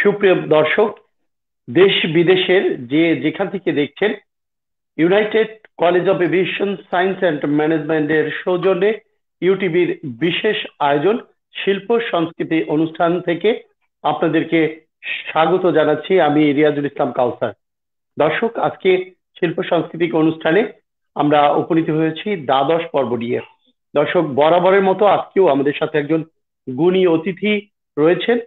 সুপ্রিয় দর্শক, দেশ বিদেশের যে যেখান থেকে দেখছেন, United college of aviation science and ম্যানেজমেন্টের সৌজন্যে ইউটিভির বিশেষ আয়োজন শিল্প সংস্কৃতি অনুষ্ঠান থেকে আপনাদেরকে স্বাগত জানাচ্ছি। আমি রিয়াজুল ইসলাম কাউসার। দর্শক, আজকে শিল্প সাংস্কৃতিক অনুষ্ঠানে আমরা উপনীত হয়েছি দ্বাদশ পর্ব নিয়ে। দর্শক, বরাবরের মতো আজকেও আমাদের সাথে একজন গুণী অতিথি রয়েছেন।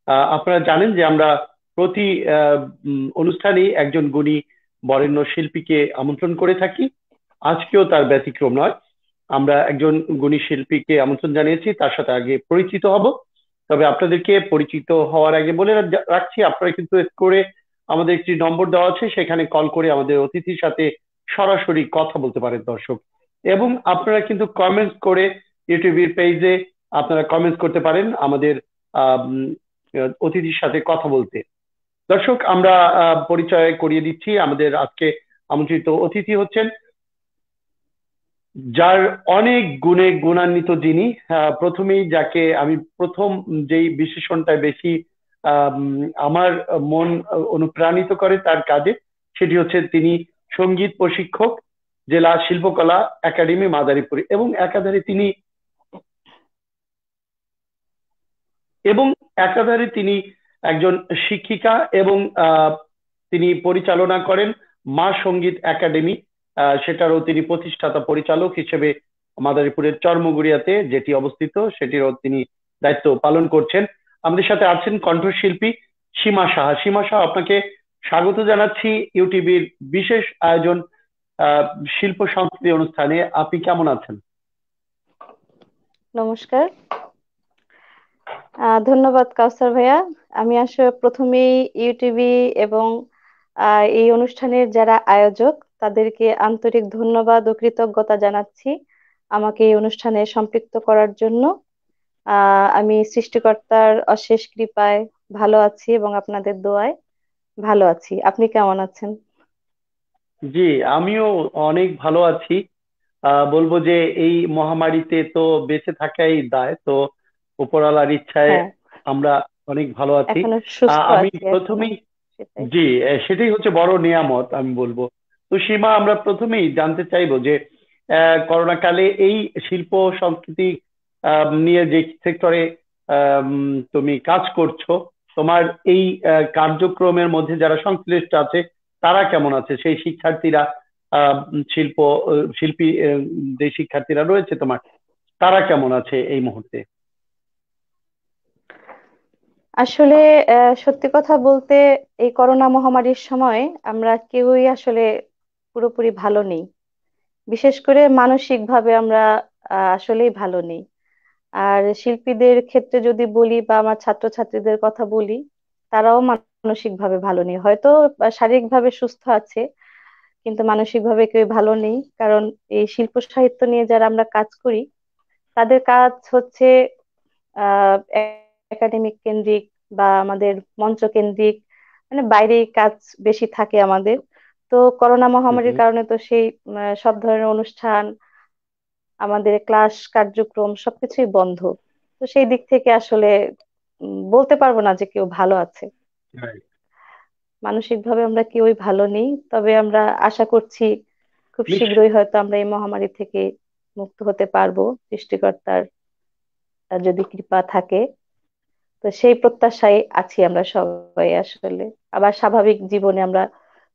আপনারা জানেন যে আমরা প্রতি অনুষ্ঠানেই একজন গুণী বরেণ্য শিল্পীকে আমন্ত্রণ করে থাকি। আজকেও তার ব্যতিক্রম নয়। আমরা একজন গুণী শিল্পীকে আমন্ত্রণ জানিয়েছি, তার সাথে আগে পরিচিত হব। তবে আপনাদেরকে পরিচিত হওয়ার আগে বলে রাখছি, আপনারা কিন্তু করে আমাদের একটি নম্বর দেওয়া আছে, সেখানে কল করে আমাদের অতিথির সাথে সরাসরি কথা বলতে পারেন দর্শক। এবং আপনারা কিন্তু কমেন্টস করে ইউটিউবের পেজে আপনারা কমেন্টস করতে পারেন আমাদের অতিথির সাথে কথা বলতে। দর্শক, আমরা পরিচয় করিয়ে দিচ্ছি। আমাদের আজকে আমন্ত্রিত অতিথি হচ্ছেন যার অনেক গুণে গুণান্বিত যিনি। প্রথমেই যাকে আমি প্রথম যেই বিশেষণটা বেশি আমার মন অনুপ্রাণিত করে তার কাজে, সেটি হচ্ছে তিনি সঙ্গীত প্রশিক্ষক, জেলা শিল্পকলা একাডেমি মাদারীপুর, এবং একাধারে তিনি একজন শিক্ষিকা এবং তিনি পরিচালনা করেন মা সঙ্গীত একাডেমি। সেটারও তিনি প্রতিষ্ঠাতা পরিচালক হিসেবে মাদারীপুরের চরমুগুড়িয়াতে যেটি অবস্থিত সেটিরও তিনি দায়িত্ব পালন করছেন। আমাদের সাথে আছেন কণ্ঠশিল্পী সীমা সাহা। সীমা সাহা, আপনাকে স্বাগত জানাচ্ছি ইউটিভির বিশেষ আয়োজন শিল্প সংস্কৃতি অনুষ্ঠানে। আপনি কেমন আছেন? নমস্কার। ধন্যবাদ কাউসার ভাইয়া। আমি আসলে প্রথমেই ইউটিভি এবং এই অনুষ্ঠানের যারা আয়োজক তাদেরকে আন্তরিক ধন্যবাদ ও কৃতজ্ঞতা জানাচ্ছি আমাকে এই অনুষ্ঠানে সম্পৃক্ত করার জন্য। আমি সৃষ্টিকর্তার অশেষ কৃপায় ভালো আছি এবং আপনাদের দোয়ায় ভালো আছি। আপনি কেমন আছেন? জি, আমিও অনেক ভালো আছি। বলবো যে এই মহামারীতে তো বেঁচে থাকাই দায়, তো উপরওয়ালার ইচ্ছায় হ্যাঁ, আমরা অনেক ভালো আছি। এখনো সুস্থ আমি আছি এখনো, প্রথমেই, সেটাই। জি, সেটাই হচ্ছে বড় নিয়ামত আমি বলবো। তো সীমা, আমরা প্রথমেই জানতে চাইবো যে করোনা কালে এই শিল্প সংস্কৃতি নিয়ে যে সেক্টরে তুমি কাজ করছো, তোমার এই কার্যক্রমের মধ্যে যারা সংশ্লিষ্ট আছে তারা কেমন আছে? সেই শিক্ষার্থীরা, শিল্প শিল্পী যে শিক্ষার্থীরা রয়েছে তোমার, তারা কেমন আছে এই মুহূর্তে? আসলে সত্যি কথা বলতে এই করোনা মহামারীর সময় আমরা কেউই আসলে পুরোপুরি ভালো নেই। বিশেষ করে মানসিক ভাবে আমরা আসলেই ভালো নেই। আর শিল্পীদের ক্ষেত্রে যদি বলি বা আমার ছাত্রছাত্রীদের কথা বলি, তারাও মানসিক ভাবে ভালো নেই। হয়তো শারীরিক ভাবে সুস্থ আছে, কিন্তু মানসিক ভাবে কেউ ভালো নেই। কারণ এই শিল্প সাহিত্য নিয়ে যারা আমরা কাজ করি, তাদের কাজ হচ্ছে আহ একাডেমিক কেন্দ্রিক বা আমাদের মঞ্চ কেন্দ্রিক, মানে বাইরে কাজ বেশি থাকে আমাদের। তো করোনা হুম, মহামারীর হুম। কারণে তো সেই সব ধরনের অনুষ্ঠান, আমাদের ক্লাস কার্যক্রম সবকিছুই বন্ধ। তো সেই দিক থেকে আসলে বলতে পারবো না যে কেউ ভালো আছে। Right. মানসিক ভাবে আমরা কেউই ভালো নেই, তবে আমরা আশা করছি খুব নিশ্চয়ই। শীঘ্রই হয়তো আমরা এই মহামারী থেকে মুক্ত হতে পারবো, সৃষ্টিকর্তার যদি কৃপা থাকে। তো সেই প্রত্যাশায় আছি আমরা সবাই আসলে, আবার স্বাভাবিক জীবনে আমরা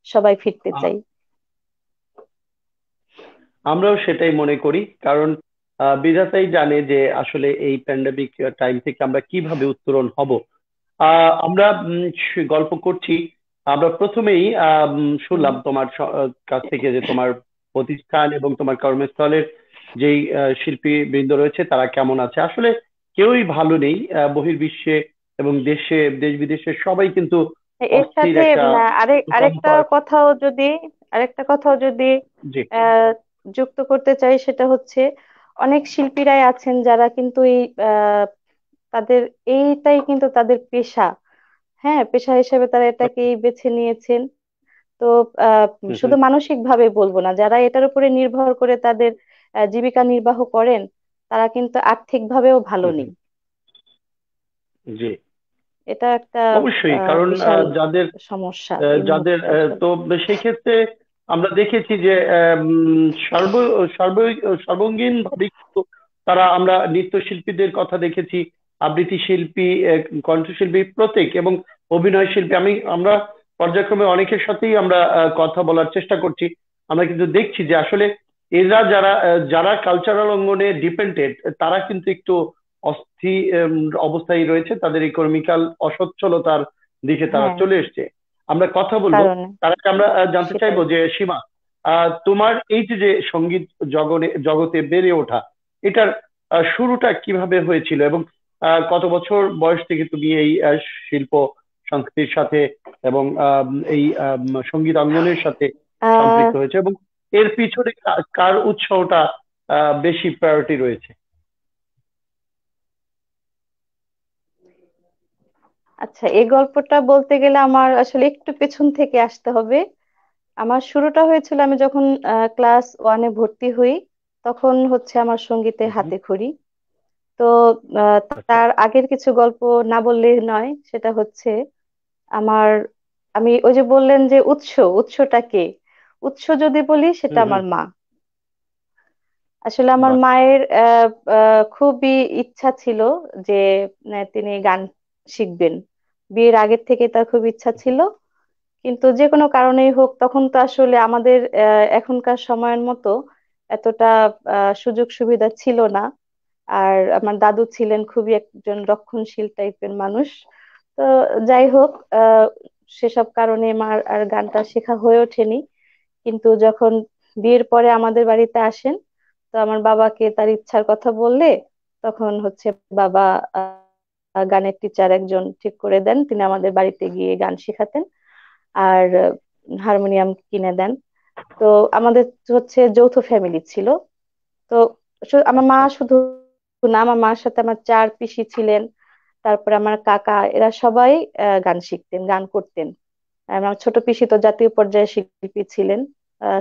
সবাই ফিরতে আ- চাই। আমরাও সেটাই মনে করি, কারণ বিধাতাই জানে যে আসলে এই প্যান্ডেমিক টাইম থেকে আমরা কিভাবে উত্তরণ হব। আমরা গল্প করছি। আমরা প্রথমেই হুম। শুনলাম তোমার কাছ থেকে যে তোমার প্রতিষ্ঠান এবং তোমার কর্মস্থলের যেই শিল্পী বৃন্দ রয়েছে তারা কেমন আছে। আসলে কেউই ভালো নেই বহির্বিশ্বে এবং দেশ বিদেশের সবাই কিন্তু এর অস্থির সাথে একটা আরেকটা ভূকম্প। কথাও যদি আরেকটা কথাও যদি জি। আহ যুক্ত করতে চাই, সেটা হচ্ছে অনেক শিল্পীরাই আছেন যারা কিন্তু এই তাদের এইটাই কিন্তু তাদের পেশা। হ্যাঁ, পেশা হিসেবে তারা এটাকেই বেছে নিয়েছেন। তো হুম, শুধু হুম। মানসিক ভাবে বলবো না, যারা এটার উপরে নির্ভর করে তাদের জীবিকা নির্বাহ করেন, তারা কিন্তু আর্থিক ভাবেও ভালো হুম, নেই। হুম। জি। এটা একটা অবশ্যই, কারণ বিশাল যাদের সমস্যা এই যাদের মুহূর্তে আসলে। তো সেই ক্ষেত্রে আমরা দেখেছি যে সর্ব সর্ব সর্বাঙ্গীন ভাবে কিন্তু তারা, আমরা নৃত্যশিল্পীদের কথা দেখেছি, আবৃত্তি শিল্পী, কণ্ঠশিল্পী প্রত্যেক, এবং অভিনয় শিল্পী, আমরা পর্যায়ক্রমে অনেকের সাথেই আমরা কথা বলার চেষ্টা করছি। আমরা কিন্তু দেখছি যে আসলে এরা যারা কালচারাল অঙ্গনে ডিপেন্ডেন্ট, তারা কিন্তু একটু অস্থি অবস্থায় রয়েছে, তাদের ইকোনমিক্যাল অসচ্ছলতার দিকে তারা হ্যাঁ, চলে এসছে। আমরা কথা বলবো, কারণে তার আগে আমরা জানতে সেটাই। চাইবো যে সীমা, তোমার এই যে সঙ্গীত জগতে বেড়ে ওঠা, এটার শুরুটা কিভাবে হয়েছিল, এবং কত বছর বয়স থেকে তুমি এই শিল্প সংস্কৃতির সাথে এবং এই সঙ্গীত অঙ্গনের সাথে আহ সম্পৃক্ত হয়েছে, এবং এর পিছনে কার উৎসাহটা বেশি প্রায়োরিটি রয়েছে? আচ্ছা, এই গল্পটা বলতে গেলে আমার আসলে একটু পেছন থেকে আসতে হবে। আমার শুরুটা হয়েছিল আমি যখন ক্লাস ওয়ানে ভর্তি হই, তখন হচ্ছে আমার সঙ্গীতে হুম। হাতে খড়ি। তো আচ্ছা। তার আগের কিছু গল্প না বললেই নয়, সেটা হচ্ছে আমার, আমি ওই যে বললেন যে উৎসটা কে, উৎস যদি বলি সেটা হুম, হুম। আমার মা। আসলে আমার বাহ। মায়ের খুবই ইচ্ছা ছিল যে তিনি গান শিখবেন। বিয়ের আগের থেকে তার খুব ইচ্ছা ছিল, কিন্তু যে কোনো কারণেই হোক, তখন তো আসলে আমাদের এখনকার সময়ের মতো এতটা সুযোগ সুবিধা ছিল না। আর আমার দাদু ছিলেন খুবই একজন রক্ষণশীল টাইপের মানুষ। তো যাই হোক, সেসব কারণে আমার আর গানটা শেখা হয়ে ওঠেনি। কিন্তু যখন বিয়ের পরে আমাদের বাড়িতে আসেন, তো আমার বাবাকে তার ইচ্ছার কথা বললে, তখন হচ্ছে বাবা গানের টিচার একজন ঠিক করে দেন, তিনি আমাদের বাড়িতে গিয়ে গান শেখাতেন। আর হারমোনিয়াম কিনে দেন। তো আমাদের হচ্ছে যৌথ ফ্যামিলি ছিল। তো আমার মা আচ্ছা। শুধু না, আমার মার সাথে আমার চার পিসি ছিলেন, তারপরে আমার কাকা, এরা সবাই গান শিখতেন, গান করতেন। আমার ছোট পিসি তো জাতীয় পর্যায়ে শিল্পী ছিলেন,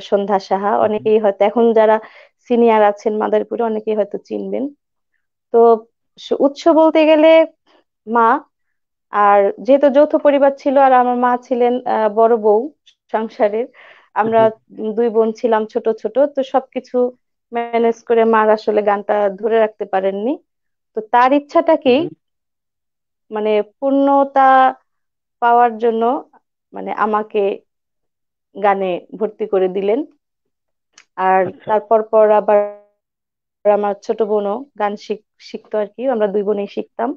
সন্ধ্যা সাহা, হুম, অনেকেই হয়তো এখন যারা সিনিয়র আছেন মাদারীপুরে অনেকেই হয়তো চিনবেন। তো উৎস বলতে গেলে মা। আর যেহেতু যৌথ পরিবার ছিল আর আমার মা ছিলেন বড় বউ সংসারের, আমরা হুম, দুই বোন ছিলাম ছোট ছোট, তো সবকিছু ম্যানেজ করে মার আসলে গানটা ধরে রাখতে পারেননি। তো তার ইচ্ছাটাকেই হুম। মানে পূর্ণতা পাওয়ার জন্য মানে আমাকে গানে ভর্তি করে দিলেন। আর আচ্ছা। তারপর পর আবার আমার ছোট বোনও গান শিখতো আর কি, আমরা দুই বোনেই শিখতাম।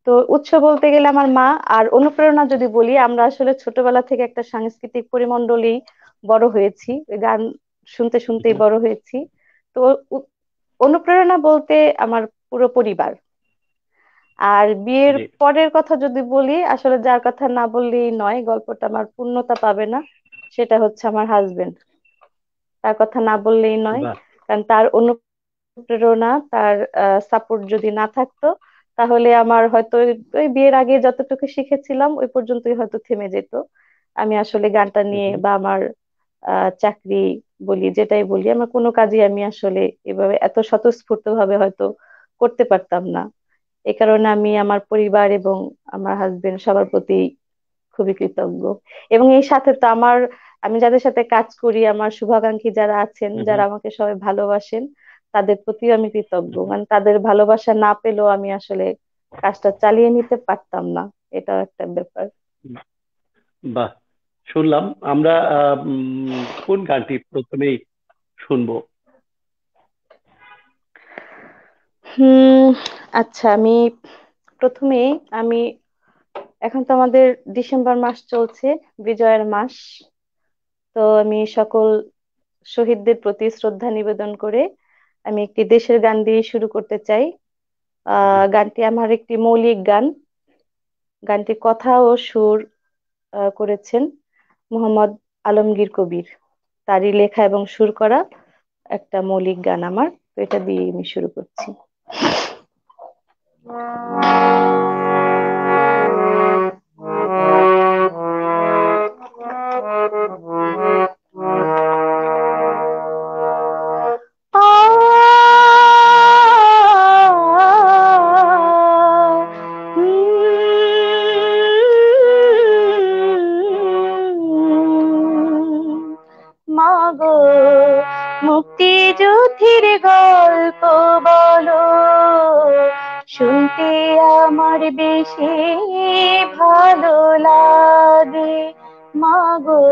তো উৎস বলতে গেলে আমার মা। আর অনুপ্রেরণা যদি বলি, আমরা আসলে ছোটবেলা থেকে একটা সাংস্কৃতিক পরিমণ্ডলেই বড় হয়েছি, ওই গান শুনতে শুনতেই হুম। বড় হয়েছি। তো উ- অনুপ্রেরণা বলতে আমার পুরো পরিবার। আর বিয়ের জি। পরের কথা যদি বলি, আসলে যার কথা না বললেই নয়, গল্পটা আমার পূর্ণতা পাবে না, সেটা হচ্ছে আমার হাজবেন্ড। তার কথা না বললেই নয়, বাহ। কারণ তার অনুপ্রেরণা, তার সাপোর্ট যদি না থাকতো, তাহলে আমার হয়তো ওই ওই বিয়ের আগে যতটুকু শিখেছিলাম ওই পর্যন্তই হয়তো থেমে যেত। আমি আসলে গানটা নিয়ে হুম, বা আমার চাকরি বলি, যেটাই বলি, আমার কোনো কাজই আমি আসলে এভাবে এত স্বতঃস্ফূর্ত ভাবে হয়তো করতে পারতাম না। এই কারণে আমি আমার পরিবার এবং আমার হাজবেন্ড সবার প্রতি খুবই কৃতজ্ঞ। এবং এই সাথে তো আমার, আমি যাদের সাথে কাজ করি, আমার শুভাকাঙ্ক্ষী যারা আছেন, হুম, যারা হুম, আমাকে সবাই ভালোবাসেন, তাদের প্রতিও আমি কৃতজ্ঞ। হুম। মানে তাদের ভালোবাসা না পেলেও আমি আসলে কাজটা চালিয়ে নিতে পারতাম না। এটাও একটা ব্যাপার। বাহ। শুনলাম আমরা কোন গানটি প্রথমেই শুনবো? হুম। আচ্ছা, আমি প্রথমে, আমি এখন তো আমাদের ডিসেম্বর মাস চলছে, বিজয়ের মাস। তো আমি সকল শহীদদের প্রতি শ্রদ্ধা নিবেদন করে আমি একটি দেশের গান দিয়ে শুরু করতে চাই। জি। গানটি আমার একটি মৌলিক গান। গানটি কথা ও সুর করেছেন মোহাম্মদ আলমগীর কবির। তারই লেখা এবং সুর করা একটা মৌলিক গান আমার। তো এটা দিয়ে আমি শুরু করছি। যুদ্ধের গল্প বলো, শুনতে আমার বেশি ভালো লাগে। মাগো,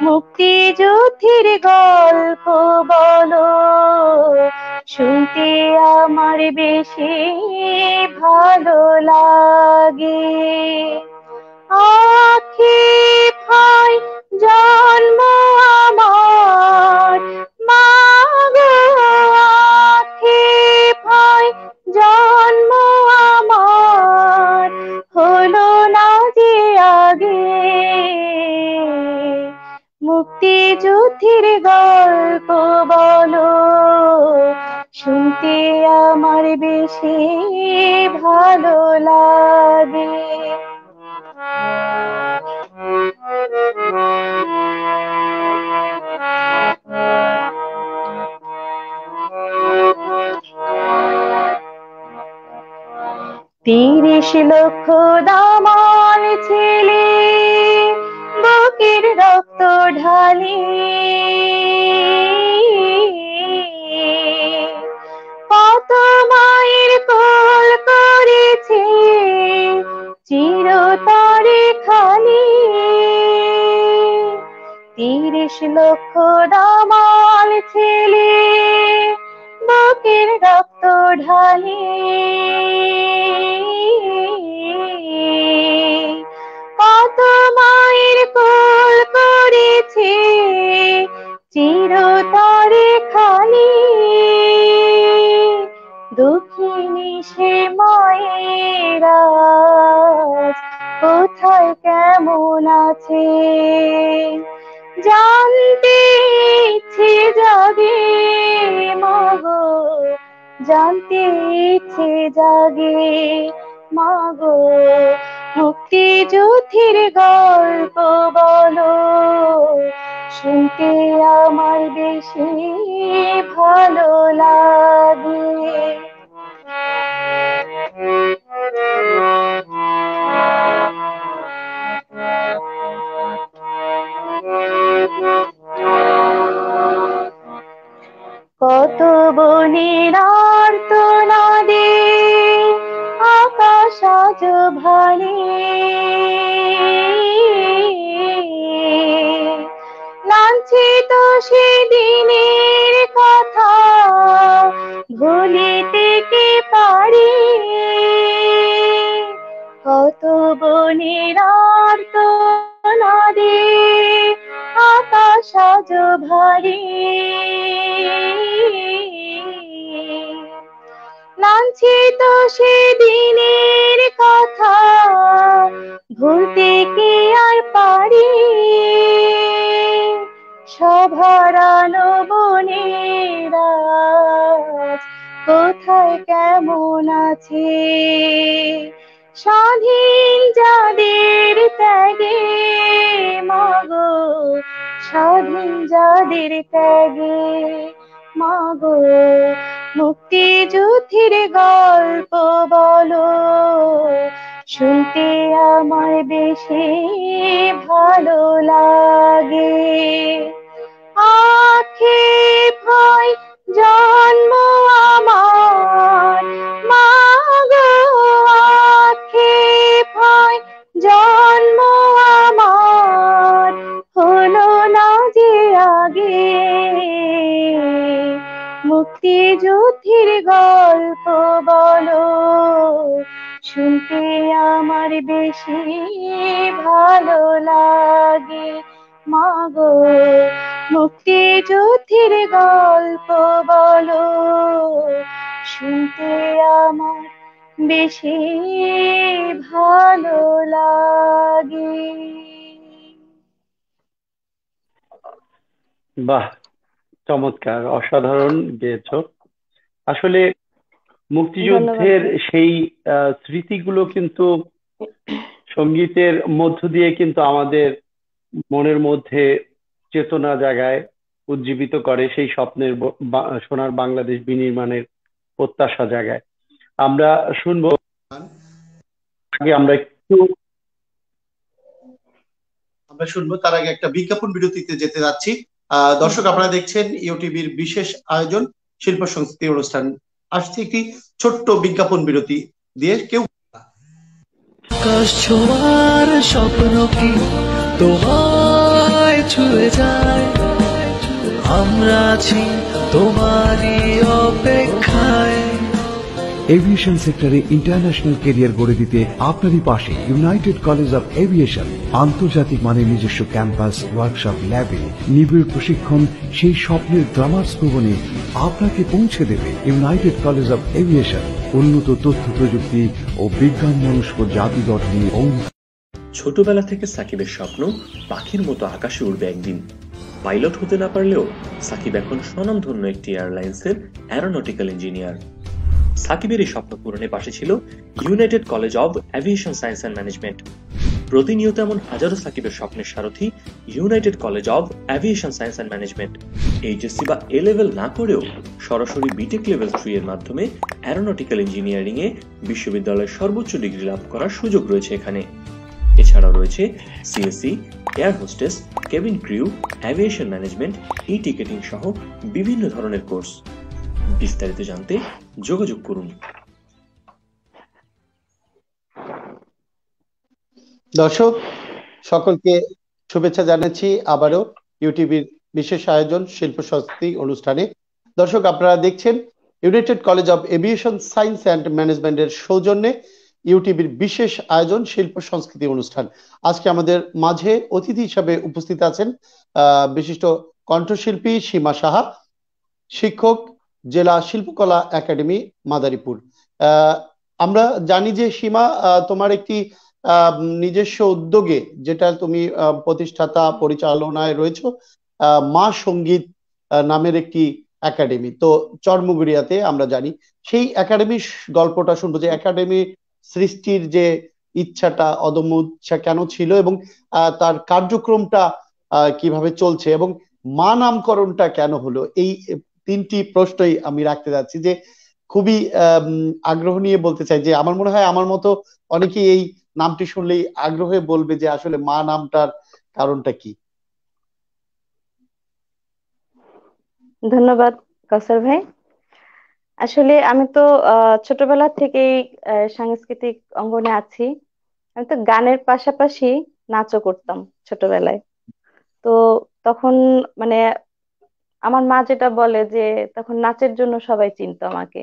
মুক্তিযুদ্ধের গল্প বলো, শুনতে আমার বেশি ভালো লাগে। আখি ভাই জন্ম আমার, মাগো আখি ভাই জন্ম আমার, হলো না যে আগে। মুক্তিযুদ্ধের গল্প বলো, শুনতে আমার বেশি ভালো লাগে। তিরিশ লক্ষ দামাল ছেলে বুকের রক্ত ঢালি, কত মায়ের কোল করেছে চিরতরে খালি। 30 লক্ষ দামাল ছেলে বুকের রক্ত ঢালি, কত মায়ের কোল করেছে চিরতরে খালি। দুঃখিনী সে মায়েরা কোথায় কেমন আছে, জানতে ইচ্ছে জাগে মাগো, জানতে ইচ্ছে জাগে মাগো। মুক্তিযুদ্ধের গল্প বলো, শুনতে আমার বেশি ভালো লাগে। কত বনের আর্তনাদে আকাশ আজ ভারী, লাঞ্ছিত সেদিনের কথা ভুলিতে কি পারি। কত বনের আর্তনাদে আকাশ আজ ভারী, লাঞ্ছিত সেদিনের কথা ভুলতে কি আর পারি। সভারানো বনেরা কোথায় কেমন আছে, স্বাধীন যাদের ত্যাগে মাগো, স্বাধীন যাদের ত্যাগে মাগো। মুক্তিযুদ্ধের গল্প বলো, শুনতে আমার বেশি ভালো লাগে। আখি ভাই জন্ম আমার, মাগো আখি ভাই জন্ম আমার, হলো না যে আগে। মুক্তিযুদ্ধের গল্প বলো, শুনতে আমার বেশি ভালো লাগে মাগো। মুক্তিযুদ্ধের গল্প বলো, শুনতে আমার বেশি ভালো লাগে। বাহ, চমৎকার, অসাধারণ গেয়েছো। আসলে ধন্যবাদ মুক্তিযুদ্ধের ভাই। সেই স্মৃতিগুলো কিন্তু সঙ্গীতের মধ্য দিয়ে কিন্তু আমাদের মনের মধ্যে চেতনা জাগায়, উজ্জীবিত করে, সেই স্বপ্নের সোনার বাংলাদেশ বিনির্মাণের প্রত্যাশা জাগায়। আমরা শুনবো, আগে আমরা শুনবো, তার আগে একটা বিজ্ঞাপন বিরতিতে যেতে যাচ্ছি। দর্শক, আপনারা দেখছেন ইউটিভির বিশেষ আয়োজন শিল্প সংস্কৃতি অনুষ্ঠান। আসছে একটি ছোট্ট বিজ্ঞাপন বিরতি দিয়ে। কেউ আকাশ ছোঁয়ার স্বপ্ন কি তোমায় ছুঁয়ে যায়? আমরা আছি তোমারই অপেক্ষায়। এভিয়েশন সেক্টরে ইন্টারন্যাশনাল কেরিয়ার গড়ে দিতে আপনারই পাশে ইউনাইটেড কলেজ অফ এভিয়েশন। আন্তর্জাতিক মানের নিজস্ব ক্যাম্পাস, ওয়ার্কশপ, ল্যাবে নিবিড় প্রশিক্ষণ, সেই স্বপ্নের গ্রামার্স ভবনে আপনাকে পৌঁছে দেবে ইউনাইটেড কলেজ অফ এভিয়েশন। উন্নত তথ্য প্রযুক্তি ও বিজ্ঞান মনস্ক জাতি গঠনে ছোটবেলা থেকে সাকিবের স্বপ্ন পাখির মতো আকাশে উড়বে একদিন। পাইলট হতে না পারলেও সাকিব এখন স্বনামধন্য একটি এয়ারলাইন্সের অ্যারোনটিক্যাল ইঞ্জিনিয়ার। সাকিবের এই স্বপ্ন পূরণে পাশে ছিল United college of aviation science and management. প্রতিনিয়ত এমন হাজারো সাকিবের স্বপ্নের সারথি United college of aviation science and management. HSC বা এ লেভেল না করেও সরাসরি বিটেক লেভেল 3 এর মাধ্যমে অ্যারোনটিক্যাল ইঞ্জিনিয়ারিং এ বিশ্ববিদ্যালয়ের সর্বোচ্চ ডিগ্রি লাভ করার সুযোগ রয়েছে এখানে। এছাড়াও রয়েছে CSC, air hostess, cabin crew, aviation management, e ticketing সহ বিভিন্ন ধরনের কোর্স। বিস্তারিত জানতে যোগাযোগ করুন। দর্শক সকলকে শুভেচ্ছা জানাচ্ছি আবারও ইউটিভির বিশেষ আয়োজন শিল্প সংস্কৃতি অনুষ্ঠানে। দর্শক, আপনারা দেখছেন United college of aviation science and ম্যানেজমেন্টের সৌজন্যে ইউটিভির বিশেষ আয়োজন শিল্প সংস্কৃতি অনুষ্ঠান। আজকে আমাদের মাঝে অতিথি হিসাবে উপস্থিত আছেন বিশিষ্ট কণ্ঠশিল্পী সীমা সাহা, শিক্ষক, জেলা শিল্পকলা একাডেমি মাদারীপুর। আমরা জানি যে সীমা, তোমার একটি নিজস্ব উদ্যোগে, যেটা তুমি প্রতিষ্ঠাতা পরিচালনায় রয়েছে, মা সঙ্গীত নামের একটি একাডেমি, তো চরমুগুড়িয়াতে আমরা জানি। সেই একাডেমির গল্পটা শুনবো, যে একাডেমি সৃষ্টির যে ইচ্ছাটা, অদম্য ইচ্ছা কেন ছিল, এবং তার কার্যক্রমটা কিভাবে চলছে, এবং মা নামকরণটা কেন হলো। এই তিনটি প্রশ্নই আমি রাখতে যাচ্ছি, যে খুবই আগ্রহ নিয়ে বলতে চাই। যে আমার মনে হয় আমার মতো অনেকেই এই নামটি শুনলেই আগ্রহে বলবে যে আসলে মা নামটার কারণটা কি। ধন্যবাদ কাউসার ভাই। আসলে আমি তো ছোটবেলা থেকেই সাংস্কৃতিক অঙ্গনে আছি। আমি তো গানের পাশাপাশি নাচও করতাম ছোটবেলায়। তো তখন মানে আমার মা যেটা বলে যে তখন নাচের জন্য সবাই চিনতো আমাকে,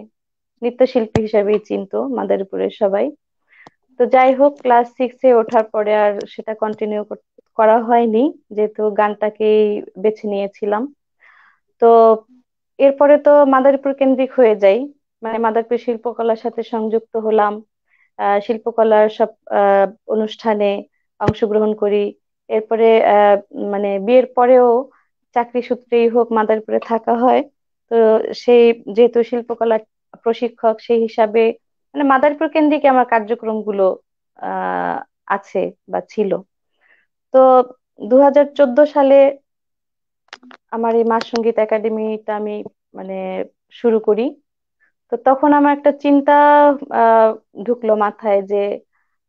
নৃত্যশিল্পী হিসেবেই চিনতো মাদারীপুরের সবাই। তো যাই হোক, ক্লাস 6-এ ওঠার পরে আর সেটা কন্টিনিউ করা হয়নি, যেহেতু গানটাকেই বেছে নিয়েছিলাম। তো এরপরে তো মাদারীপুর কেন্দ্রিক হয়ে যাই, মানে মাদারীপুর শিল্পকলার সাথে সংযুক্ত হলাম। শিল্পকলার সব অনুষ্ঠানে অংশগ্রহণ করি। এরপরে মানে বিয়ের পরেও চাকরি সূত্রেই হোক মাদারীপুরে থাকা হয়। তো সেই যেহেতু শিল্পকলার প্রশিক্ষক, সেই হিসাবে মানে মাদারীপুর কেন্দ্রিক আমার কার্যক্রমগুলো আহ আছে বা ছিল। তো 2014 সালে আমার এই মা সঙ্গীত একাডেমিটা আমি মানে শুরু করি। তো তখন আমার একটা চিন্তা আহ ঢুকলো মাথায়, যে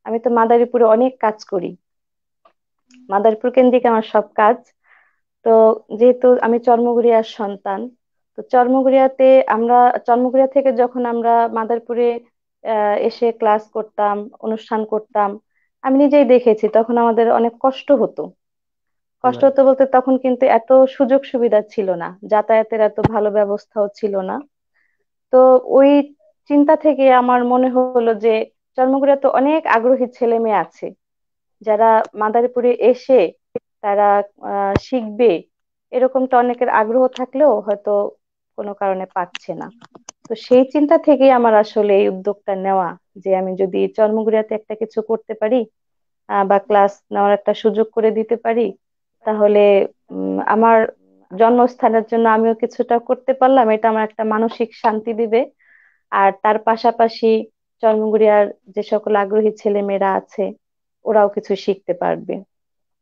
আমি তো মাদারীপুরে অনেক কাজ করি, মাদারীপুর কেন্দ্রিক আমার সব কাজ। তো যেহেতু আমি চর্মগুড়িয়ার সন্তান, তো চর্মগুড়িয়াতে আমরা চর্মগুড়িয়া থেকে যখন আমরা মাদারীপুরে এসে ক্লাস করতাম, অনুষ্ঠান করতাম, আমি নিজেই দেখেছি তখন আমাদের অনেক কষ্ট হতো। কষ্ট হতো বলতে তখন কিন্তু এত সুযোগ সুবিধা ছিল না, যাতায়াতের এত ভালো ব্যবস্থাও ছিল না। তো ওই চিন্তা থেকে আমার মনে হলো যে চর্মগুড়িয়া তো অনেক আগ্রহী ছেলে মেয়ে আছে, যারা মাদারীপুরে এসে তারা শিখবে, এরকমটা অনেকের আগ্রহ থাকলেও হয়তো কোনো কারণে পাচ্ছে না। তো সেই চিন্তা থেকেই আমার আসলে এই উদ্যোগটা নেওয়া, যে আমি যদি চর্মগুড়িয়াতে একটা কিছু করতে পারি বা ক্লাস নেওয়ার একটা সুযোগ করে দিতে পারি, তাহলে আমার জন্মস্থানের জন্য আমিও কিছুটা করতে পারলাম, এটা আমার একটা মানসিক শান্তি দিবে। আর তার পাশাপাশি চর্মগুড়িয়ার যে সকল আগ্রহী ছেলে মেয়েরা আছে, ওরাও কিছু শিখতে পারবে।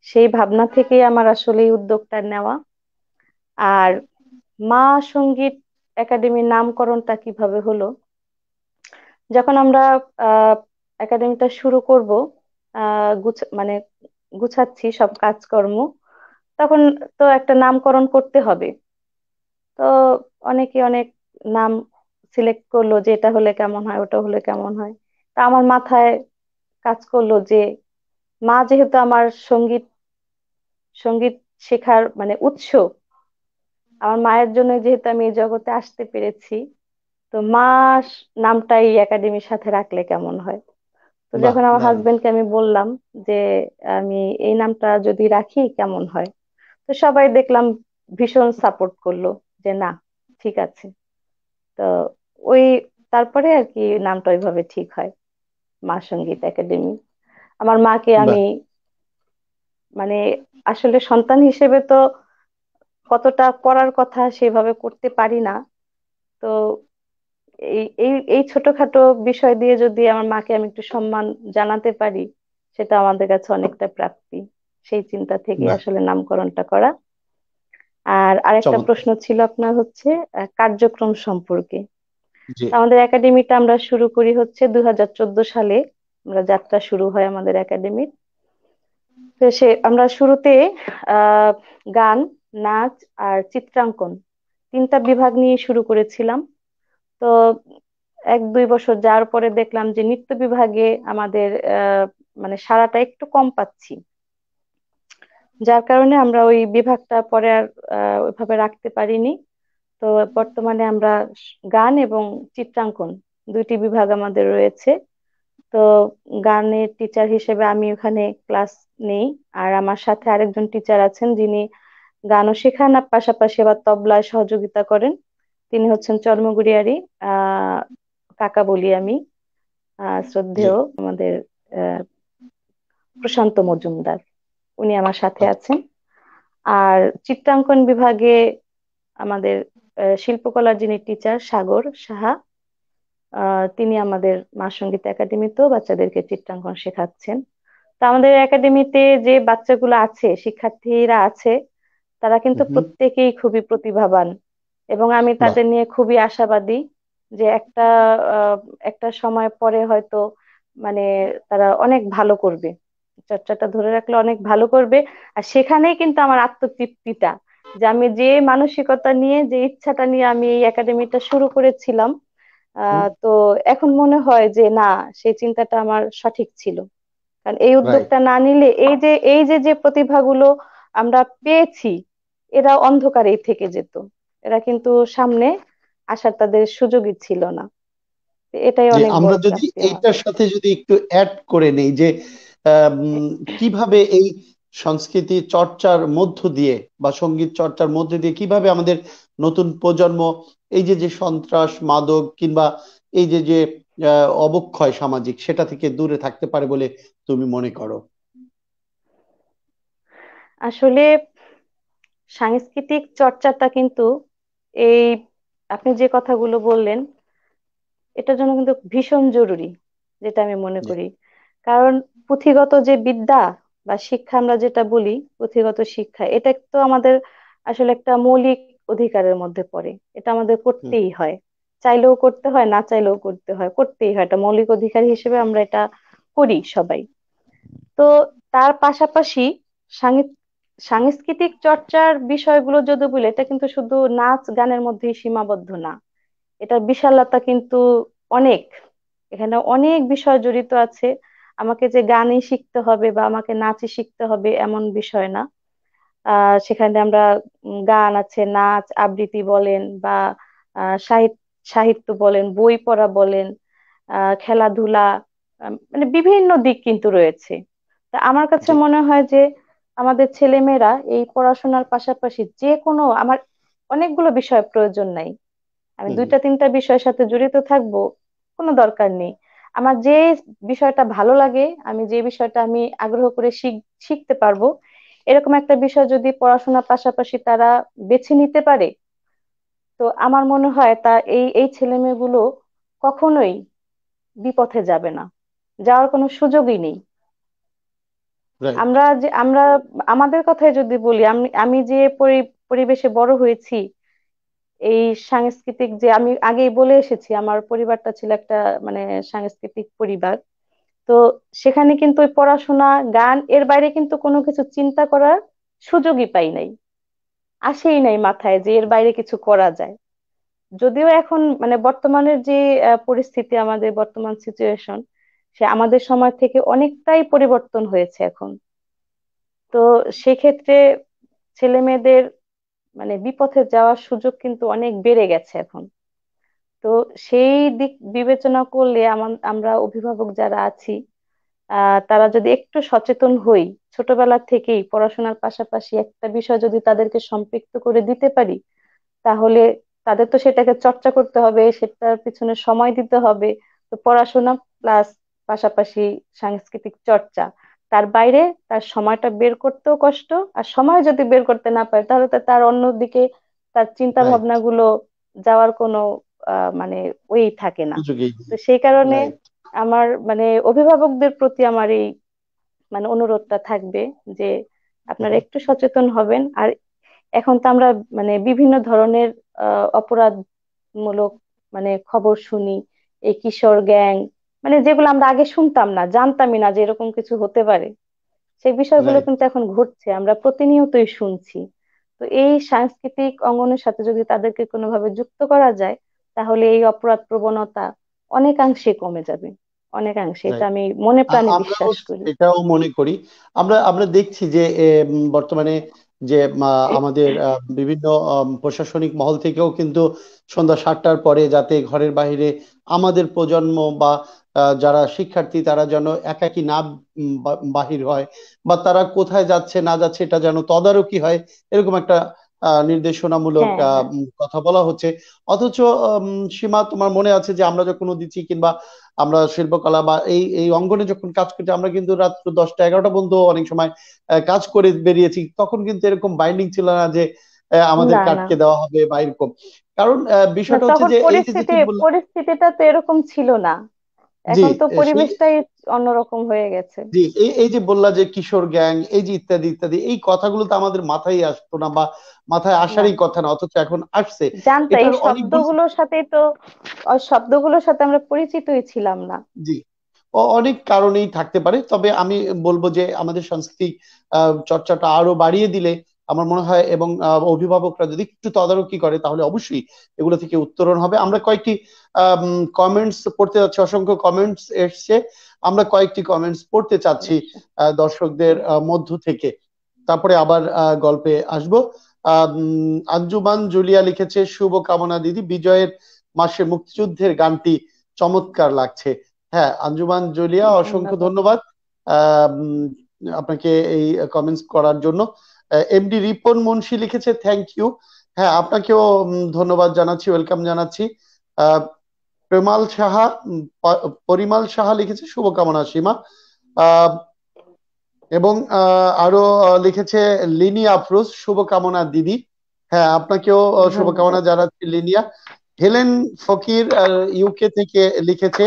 সেই ভাবনা থেকেই আমার আসলে এই উদ্যোগটা নেওয়া। আর মা সঙ্গীত একাডেমির নামকরণটা কিভাবে হলো, যখন আমরা একাডেমিটা শুরু করব, মানে গুছাচ্ছি সব কাজকর্ম, তখন তো একটা নামকরণ করতে হবে। তো অনেকে অনেক নাম সিলেক্ট করলো যে এটা হলে কেমন হয়, ওটা হলে কেমন হয়। তা আমার মাথায় কাজ করলো যে মা যেহেতু আমার সঙ্গীত সঙ্গীত শেখার মানে উৎস, আমার মায়ের জন্য যেহেতু আমি এই জগতে আসতে পেরেছি, তো মা নামটাই একাডেমির সাথে রাখলে কেমন হয়। তো বাহ, যখন আমার দারুণ। হাজবেন্ডকে আমি বললাম যে আমি এই নামটা যদি রাখি কেমন হয়, তো সবাই দেখলাম ভীষণ সাপোর্ট করলো যে না, ঠিক আছে। তো ওই তারপরে আর কি নামটা ওইভাবে ঠিক হয়, মা সঙ্গীত একাডেমি। আমার মাকে বাহ। আমি মানে আসলে সন্তান হিসেবে তো কতটা করার কথা সেভাবে করতে পারি না। তো এই এই এই ছোটখাটো বিষয় দিয়ে যদি আমার মাকে আমি একটু সম্মান জানাতে পারি, সেটা আমাদের কাছে অনেকটা প্রাপ্তি। সেই চিন্তা থেকে বাহ, আসলে নামকরণটা করা। আর আরেকটা চমৎকার। প্রশ্ন ছিল আপনার হচ্ছে কার্যক্রম সম্পর্কে। জি। তো আমাদের একাডেমিটা আমরা শুরু করি হচ্ছে 2014 সালে। আমরা যাত্রা শুরু হয় আমাদের একাডেমির। তো আমরা শুরুতে আহ গান, নাচ আর চিত্রাঙ্কন তিনটা বিভাগ নিয়ে শুরু করেছিলাম। তো 1-2 বছর যাওয়ার পরে দেখলাম যে নৃত্য বিভাগে আমাদের মানে সাড়াটা একটু কম পাচ্ছি, যার কারণে আমরা ওই বিভাগটা পরে আর ওইভাবে রাখতে পারিনি। তো বর্তমানে আমরা গান এবং চিত্রাঙ্কন দুইটি বিভাগ আমাদের রয়েছে। তো গানের টিচার হিসেবে আমি ওখানে ক্লাস নেই। আর আমার সাথে আরেকজন টিচার আছেন যিনি গানও শেখান আর পাশাপাশি আবার তবলায় সহযোগিতা করেন। তিনি হচ্ছেন চর্মগুড়িয়ারি আহ কাকা বলি আমি, জি। শ্রদ্ধেয় আমাদের আহ প্রশান্ত মজুমদার, উনি আমার সাথে আচ্ছা। আছেন। আর চিত্রাঙ্কন বিভাগে আমাদের শিল্পকলার যিনি টিচার সাগর সাহা, তিনি আমাদের মা সঙ্গীত একাডেমিতেও বাচ্চাদেরকে চিত্রাঙ্কন শেখাচ্ছেন। তো আমাদের একাডেমিতে যে বাচ্চাগুলো আছে, শিক্ষার্থীরা আছে, তারা কিন্তু হুম। প্রত্যেকেই খুবই প্রতিভাবান। এবং আমি বাহ। তাদের নিয়ে খুবই আশাবাদী যে আহ, একটা সময় পরে হয়তো মানে তারা অনেক ভালো করবে, চর্চাটা ধরে রাখলে অনেক ভালো করবে। আর সেখানেই কিন্তু আমার আত্মতৃপ্তিটা, যে আমি যে মানসিকতা নিয়ে, যে ইচ্ছাটা নিয়ে আমি এই একাডেমিটা শুরু করেছিলাম, তো এখন মনে হয় যে না, সেই চিন্তাটা আমার সঠিক ছিল। কারণ এই রাইট। উদ্যোগটা না নিলে এই যে যে প্রতিভাগুলো আমরা পেয়েছি, এরা অন্ধকারেই থেকে যেত। এরা কিন্তু সামনে আসার তাদের সুযোগই ছিল না। তো এটাই যে অনেক আমরা বড় যদি প্রাপ্তি আমার। এইটার সাথে যদি একটু অ্যাড করে নেই যে কিভাবে এই সংস্কৃতি চর্চার মধ্য দিয়ে বা সঙ্গীত চর্চার মধ্য দিয়ে কিভাবে আমাদের নতুন প্রজন্ম এই যে যে সন্ত্রাস মাদক কিংবা এই যে যে অবক্ষয় সামাজিক সেটা থেকে দূরে থাকতে পারে বলে তুমি মনে করো? আসলে সাংস্কৃতিক চর্চাটা কিন্তু এই আপনি যে কথাগুলো বললেন, এটার জন্য কিন্তু ভীষণ জরুরি, যেটা আমি মনে জি। করি। কারণ পুঁথিগত যে বিদ্যা বা শিক্ষা আমরা যেটা বলি, পুঁথিগত শিক্ষা, এটা তো আমাদের আসলে একটা মৌলিক অধিকারের মধ্যে পড়ে। এটা আমাদের হুম। করতেই হয়, চাইলেও করতে হয়, না চাইলেও করতে হয়, করতেই হয়। এটা মৌলিক অধিকার হিসেবে আমরা এটা করি সবাই। তো তার পাশাপাশি সাংস্কৃতিক সাংস্কৃতিক চর্চার বিষয়গুলো যদি বলি, এটা কিন্তু শুধু নাচ গানের মধ্যেই সীমাবদ্ধ না। এটার বিশালতা কিন্তু অনেক, এখানে অনেক বিষয় জড়িত আছে। আমাকে যে গানই শিখতে হবে বা আমাকে নাচই শিখতে হবে এমন বিষয় না। সেখানে আমরা গান আছে, নাচ আবৃত্তি বলেন বা সাহিত্য সাহিত্য বলেন, বই পড়া বলেন, খেলাধুলা, মানে বিভিন্ন দিক কিন্তু রয়েছে। তা আমার কাছে জি। মনে হয় যে আমাদের ছেলেমেয়েরা এই পড়াশোনার পাশাপাশি যে কোনো, আমার অনেকগুলো বিষয় প্রয়োজন নাই, আমি হুম। 2-3টা বিষয়ের সাথে জড়িত থাকবো, কোনো দরকার নেই। আমার যে বিষয়টা ভালো লাগে, আমি যে বিষয়টা আমি আগ্রহ করে শিখতে পারবো, এরকম একটা বিষয় যদি পড়াশোনার পাশাপাশি তারা বেছে নিতে পারে, তো আমার মনে হয় তা এই এই ছেলে মেয়েগুলো কখনোই বিপথে যাবে না, যাওয়ার কোনো সুযোগই নেই। রাইট। আমরা আমাদের কথাই যদি বলি, আমি আমি যে পরিবেশে বড় হয়েছি, এই সাংস্কৃতিক, যে আমি আগেই বলে এসেছি আমার পরিবারটা ছিল একটা মানে সাংস্কৃতিক পরিবার। তো সেখানে কিন্তু ওই পড়াশোনা, গান এর বাইরে কিন্তু কোনো কিছু চিন্তা করার সুযোগই পাই নাই, আসেই নাই মাথায় যে এর বাইরে কিছু করা যায়। যদিও এখন মানে বর্তমানের যে পরিস্থিতি, আমাদের বর্তমান সিচুয়েশন, সে আমাদের সময় থেকে অনেকটাই পরিবর্তন হয়েছে এখন। তো সেক্ষেত্রে ছেলে মেয়েদের মানে বিপথে যাওয়ার সুযোগ কিন্তু অনেক বেড়ে গেছে এখন। তো সেই দিক বিবেচনা করলে আমরা অভিভাবক যারা আছি, তারা যদি একটু সচেতন হই, ছোটবেলা থেকেই পড়াশোনার পাশাপাশি একটা বিষয় যদি তাদেরকে সম্পৃক্ত করে দিতে পারি, তাহলে তাদের তো সেটাকে চর্চা করতে হবে, সেটার পিছনে সময় দিতে হবে। তো পড়াশোনা প্লাস পাশাপাশি সাংস্কৃতিক চর্চা, তার বাইরে তার সময়টা বের করতেও কষ্ট। আর সময় যদি বের করতে না পারে, তাহলে তো তার অন্যদিকে তার চিন্তা রাইট, ভাবনাগুলো যাওয়ার কোনো মানে ওই থাকে না। সুযোগই তো সেই কারণে রাইট। আমার মানে অভিভাবকদের প্রতি আমার এই মানে অনুরোধটা থাকবে যে আপনারা একটু সচেতন হবেন। আর এখন তো আমরা মানে বিভিন্ন ধরনের অপরাধমূলক মানে খবর শুনি, এই কিশোর গ্যাং, মানে যেগুলো আমরা আগে শুনতাম না, জানতামই না যে এরকম কিছু হতে পারে, সেই বিষয়গুলো রাইট। কিন্তু এখন ঘটছে, আমরা প্রতিনিয়তই শুনছি। তো এই সাংস্কৃতিক অঙ্গনের সাথে যদি তাদেরকে কোনোভাবে যুক্ত করা যায়, তাহলে এই অপরাধ প্রবণতা অনেকাংশে কমে যাবে, অনেকাংশে। এটা আমি মনে প্রাণে আমরাও বিশ্বাস করি। এটাও মনে করি। আমরা আমরা দেখছি যে বর্তমানে যে আমাদের বিভিন্ন প্রশাসনিক মহল থেকেও কিন্তু সন্ধ্যা 7টার পরে যাতে ঘরের বাইরে আমাদের প্রজন্ম বা যারা শিক্ষার্থী তারা যেন একাকী না বাহির হয়, বা তারা কোথায় যাচ্ছে না যাচ্ছে এটা যেন তদারকি হয়, এরকম একটা নির্দেশনামূলক হ্যাঁ, হ্যাঁ, কথা বলা হচ্ছে। অথচ সীমা, তোমার মনে আছে যে আমরা যখন উদিচি কিংবা আমরা শিল্পকলা বা এই এই অঙ্গনে যখন কাজ করছি, আমরা কিন্তু রাত্র 10টা 11টা পর্যন্ত অনেক সময় কাজ করে বেরিয়েছি। তখন কিন্তু এরকম বাইন্ডিং ছিল না যে আমাদের না, না, কাটকে দেওয়া হবে বা এরকম। কারণ না, বিষয়টা হচ্ছে তখন যে এই যে যে পরিস্থিতি তুমি বললে, পরিস্থিতিটা তো এরকম ছিল না। জি, এখন তো সেই, পরিবেশটাই অন্যরকম হয়ে গেছে। জি, এই এই যে বললা যে কিশোর গ্যাং, এই যে ইত্যাদি ইত্যাদি, এই কথাগুলো তো আমাদের মাথায় আসতো না বা মাথায় না, আসারই কথা না, অথচ এখন আসছে। জানতো এই এটার অনেকগুলো, শব্দগুলোর সাথে তো, ওই শব্দগুলোর সাথে আমরা পরিচিতই ছিলাম না। জি, অনেক কারণেই থাকতে পারে। তবে আমি বলবো যে আমাদের সাংস্কৃতিক চর্চাটা আরো বাড়িয়ে দিলে আমার মনে হয়, এবং অভিভাবকরা যদি একটু তদারকি করে, তাহলে অবশ্যই এগুলো থেকে উত্তরণ হবে। আমরা কয়েকটি কমেন্টস পড়তে যাচ্ছি, অসংখ্য কমেন্টস এসছে, আমরা কয়েকটি কমেন্টস পড়তে চাচ্ছি অবশ্যই। দর্শকদের মধ্য থেকে, তারপরে আবার গল্পে আসবো। আঞ্জুমান জুলিয়া লিখেছে, শুভ কামনা দিদি, বিজয়ের মাসে মুক্তিযুদ্ধের গানটি চমৎকার লাগছে। হ্যাঁ, আঞ্জুমান জুলিয়া, অসংখ্য ধন্যবাদ। ধন্যবাদ আপনাকে এই কমেন্টস করার জন্য। এমডি রিপন মুন্সি লিখেছে, থ্যাংক ইউ। হ্যাঁ, আপনাকেও ধন্যবাদ জানাচ্ছি, ওয়েলকাম জানাচ্ছি। আহ, প্রেমাল সাহা, পরিমাল সাহা লিখেছে, শুভকামনা সীমা। আহ, এবং আরো লিখেছে লিনি আফরোজ, শুভকামনা দিদি। হ্যাঁ, আপনাকেও শুভকামনা ধন্যবাদ। জানাচ্ছি লিনিয়া। হেলেন ফকির ইউকে থেকে লিখেছে,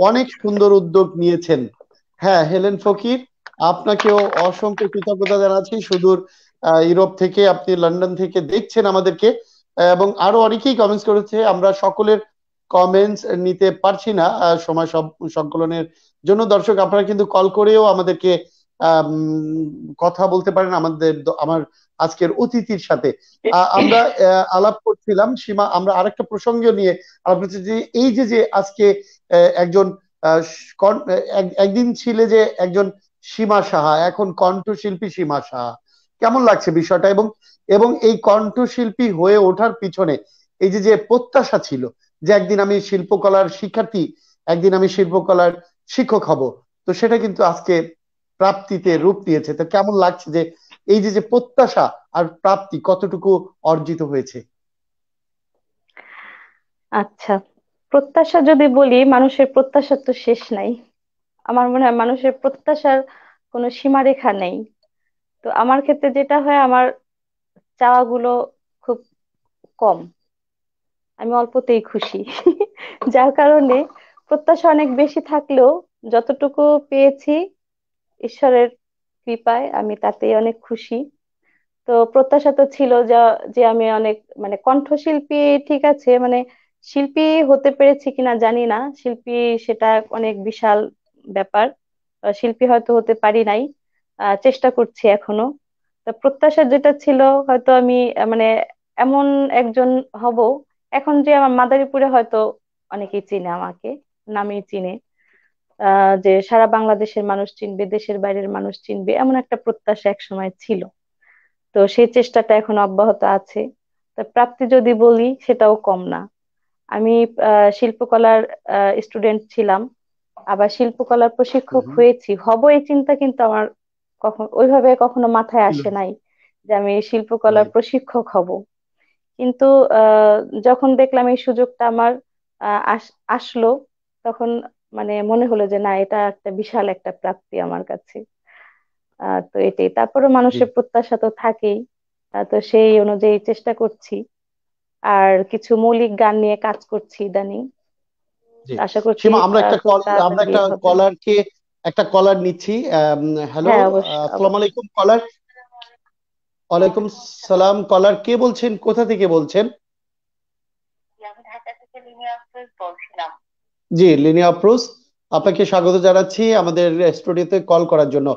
অনেক সুন্দর উদ্যোগ নিয়েছেন। হ্যাঁ, হেলেন ফকির, আপনাকেও অসংখ্য কৃতজ্ঞতা জানাচ্ছি, সুদূর ইউরোপ থেকে, আপনি লন্ডন থেকে দেখছেন আমাদেরকে। এবং আরো অনেকেই কমেন্টস করেছে, আমরা সকলের কমেন্টস নিতে পারছি না সময় সব সংকলনের জন্য। দর্শক, আপনারা কিন্তু কল করেও আমাদেরকে কথা বলতে পারেন আমার আজকের অতিথির সাথে। আমরা আলাপ করছিলাম সীমা, আমরা আরেকটা প্রসঙ্গ নিয়ে আলাপ করছি যে এই যে যে আজকে একজন আহ, একদিন ছিলে যে একজন সীমা সাহা, এখন কণ্ঠশিল্পী সীমা সাহা, কেমন লাগছে বিষয়টা? এবং এবং এই কণ্ঠশিল্পী হয়ে ওঠার পিছনে এই যে যে প্রত্যাশা ছিল যে একদিন আমি শিল্পকলার শিক্ষার্থী, একদিন আমি শিল্পকলার শিক্ষক হব, তো সেটা কিন্তু আজকে প্রাপ্তিতে রূপ দিয়েছে। তো কেমন লাগছে যে এই যে যে প্রত্যাশা আর প্রাপ্তি কতটুকু অর্জিত হয়েছে? আচ্ছা, প্রত্যাশা যদি বলি, মানুষের প্রত্যাশার তো শেষ নাই। আমার মনে হয় মানুষের প্রত্যাশার কোনো সীমারেখা নেই। তো আমার ক্ষেত্রে যেটা হয়, আমার চাওয়াগুলো খুব কম, আমি অল্পতেই খুশি। যার কারণে প্রত্যাশা অনেক বেশি থাকলেও যতটুকু পেয়েছি ঈশ্বরের কৃপায় আমি তাতেই অনেক খুশি। তো প্রত্যাশা তো ছিল যা, যে আমি অনেক মানে কণ্ঠশিল্পী, ঠিক আছে, মানে শিল্পী হতে পেরেছি কিনা জানি না, শিল্পী সেটা অনেক বিশাল ব্যাপার। শিল্পী হয়তো হতে পারি নাই, চেষ্টা করছি এখনো। তা প্রত্যাশা যেটা ছিল, হয়তো আমি মানে এমন একজন হব। এখন যে আমার মাদারীপুরে হয়তো অনেকেই চিনে আমাকে, নামেই চিনে, যে সারা বাংলাদেশের মানুষ চিনবে, দেশের বাইরের মানুষ চিনবে, এমন একটা প্রত্যাশা এক সময় ছিল। তো সেই চেষ্টাটা এখন অব্যাহত আছে। তা প্রাপ্তি যদি বলি, সেটাও কম না। আমি শিল্পকলার স্টুডেন্ট ছিলাম, আবার শিল্পকলার প্রশিক্ষক হুম। হয়েছি, হব এই চিন্তা কিন্তু আমার ওইভাবে কখনো মাথায় ছিল আসে নাই যে আমি শিল্পকলার রাইট। প্রশিক্ষক হব। কিন্তু আহ, যখন দেখলাম এই সুযোগটা আমার আসলো, তখন মানে মনে হলো যে না, এটা একটা বিশাল একটা প্রাপ্তি আমার কাছে। তো এটাই, তারপরে জি মানুষের প্রত্যাশা তো থাকেই। তো সেই অনুযায়ী চেষ্টা করছি, আর কিছু মৌলিক গান নিয়ে কাজ করছি ইদানিং। জি। তো আশা করছি সীমা, খুব আমরা তাড়াতাড়ি একটা বের হবে। কলারকে, একটা কলার নিচ্ছি। হ্যালো, হ্যাঁ, অবশ্যই আসসালামু অবশ্যই। আলাইকুম কলার। ওয়ালাইকুম সালাম। কলার কে বলছেন, কোথা থেকে বলছেন? জি, লিনিয়া আফরোজ, আপনাকে স্বাগত জানাচ্ছি আমাদের স্টুডিওতে কল করার জন্য।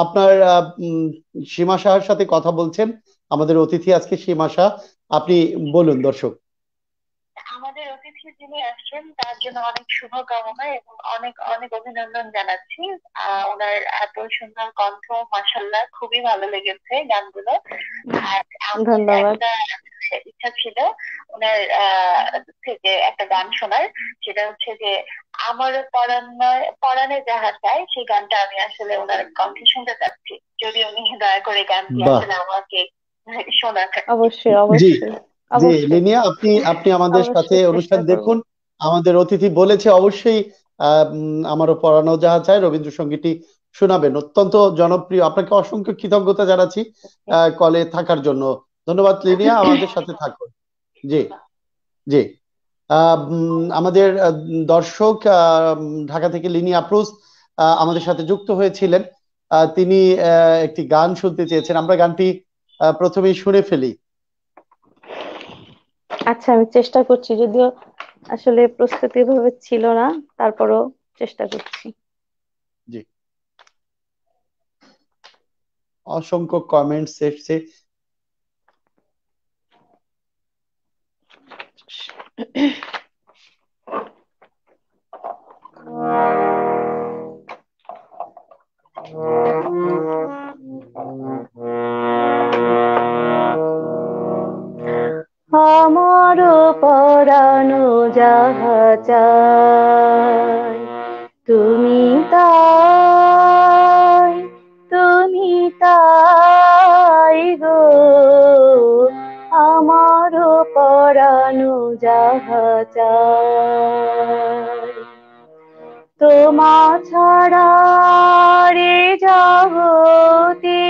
আপনার সীমা শাহর সাথে কথা বলছেন, আমাদের অতিথি আজকে সীমা শাহ। আপনি বলুন দর্শক। ধন্যবাদ। বাহ, অবশ্যই জি অবশ্যই জি। অবশ্যই লিনিয়া, আপনি আপনি আমাদের সাথে অবশ্যই চেষ্টা অনুষ্ঠান করব। দেখুন। আমাদের অতিথি বলেছে অবশ্যই আমারও পড়ানো যাহা চাই রবীন্দ্রসঙ্গীতটি শোনাবেন। অত্যন্ত জনপ্রিয়, আপনাকে অসংখ্য কৃতজ্ঞতা জানাচ্ছি কলে থাকার জন্য। ধন্যবাদ লিনিয়া, আমাদের সাথে থাকুন। জি জি। আমাদের দর্শক ঢাকা থেকে লিনি আফরোজ আমাদের সাথে যুক্ত হয়েছিলেন। তিনি একটি গান শুনতে চেয়েছেন, আমরা গানটি প্রথমেই শুনে ফেলি। আচ্ছা, আমি চেষ্টা করছি, যদিও আসলে প্রস্তুতি ভাবে ছিল না, তারপরও চেষ্টা করছি। জি, অসংখ্য কমেন্টস এসছে। আমার পরানো যাহা চাই, তুমি তাই, তুমি তাই গো। আমার পরানো যাহা চাই, তোমা ছাড়া রে জগতে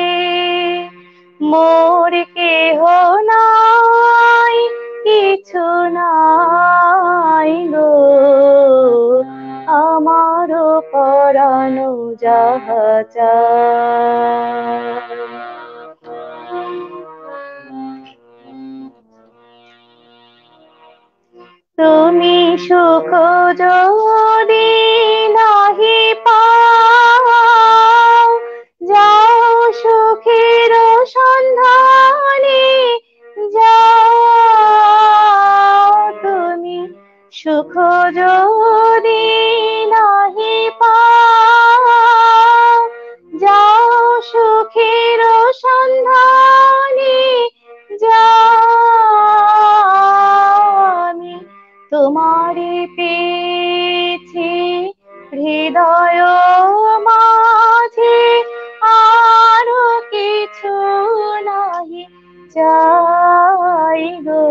মোর কেহ নাই, কিছু নাই গো। আমার পরানো যাহা চাই। তুমি সুখ যদি নাহি পাও, যাও সুখের সন্ধানে, যাও তুমি সুখ যদি নাহি পাও, যাও সুখের সন্ধানে, যাও। আমি তোমারে পেয়েছি হৃদয় মাঝে, আরো কিছু নাহি চাই গো।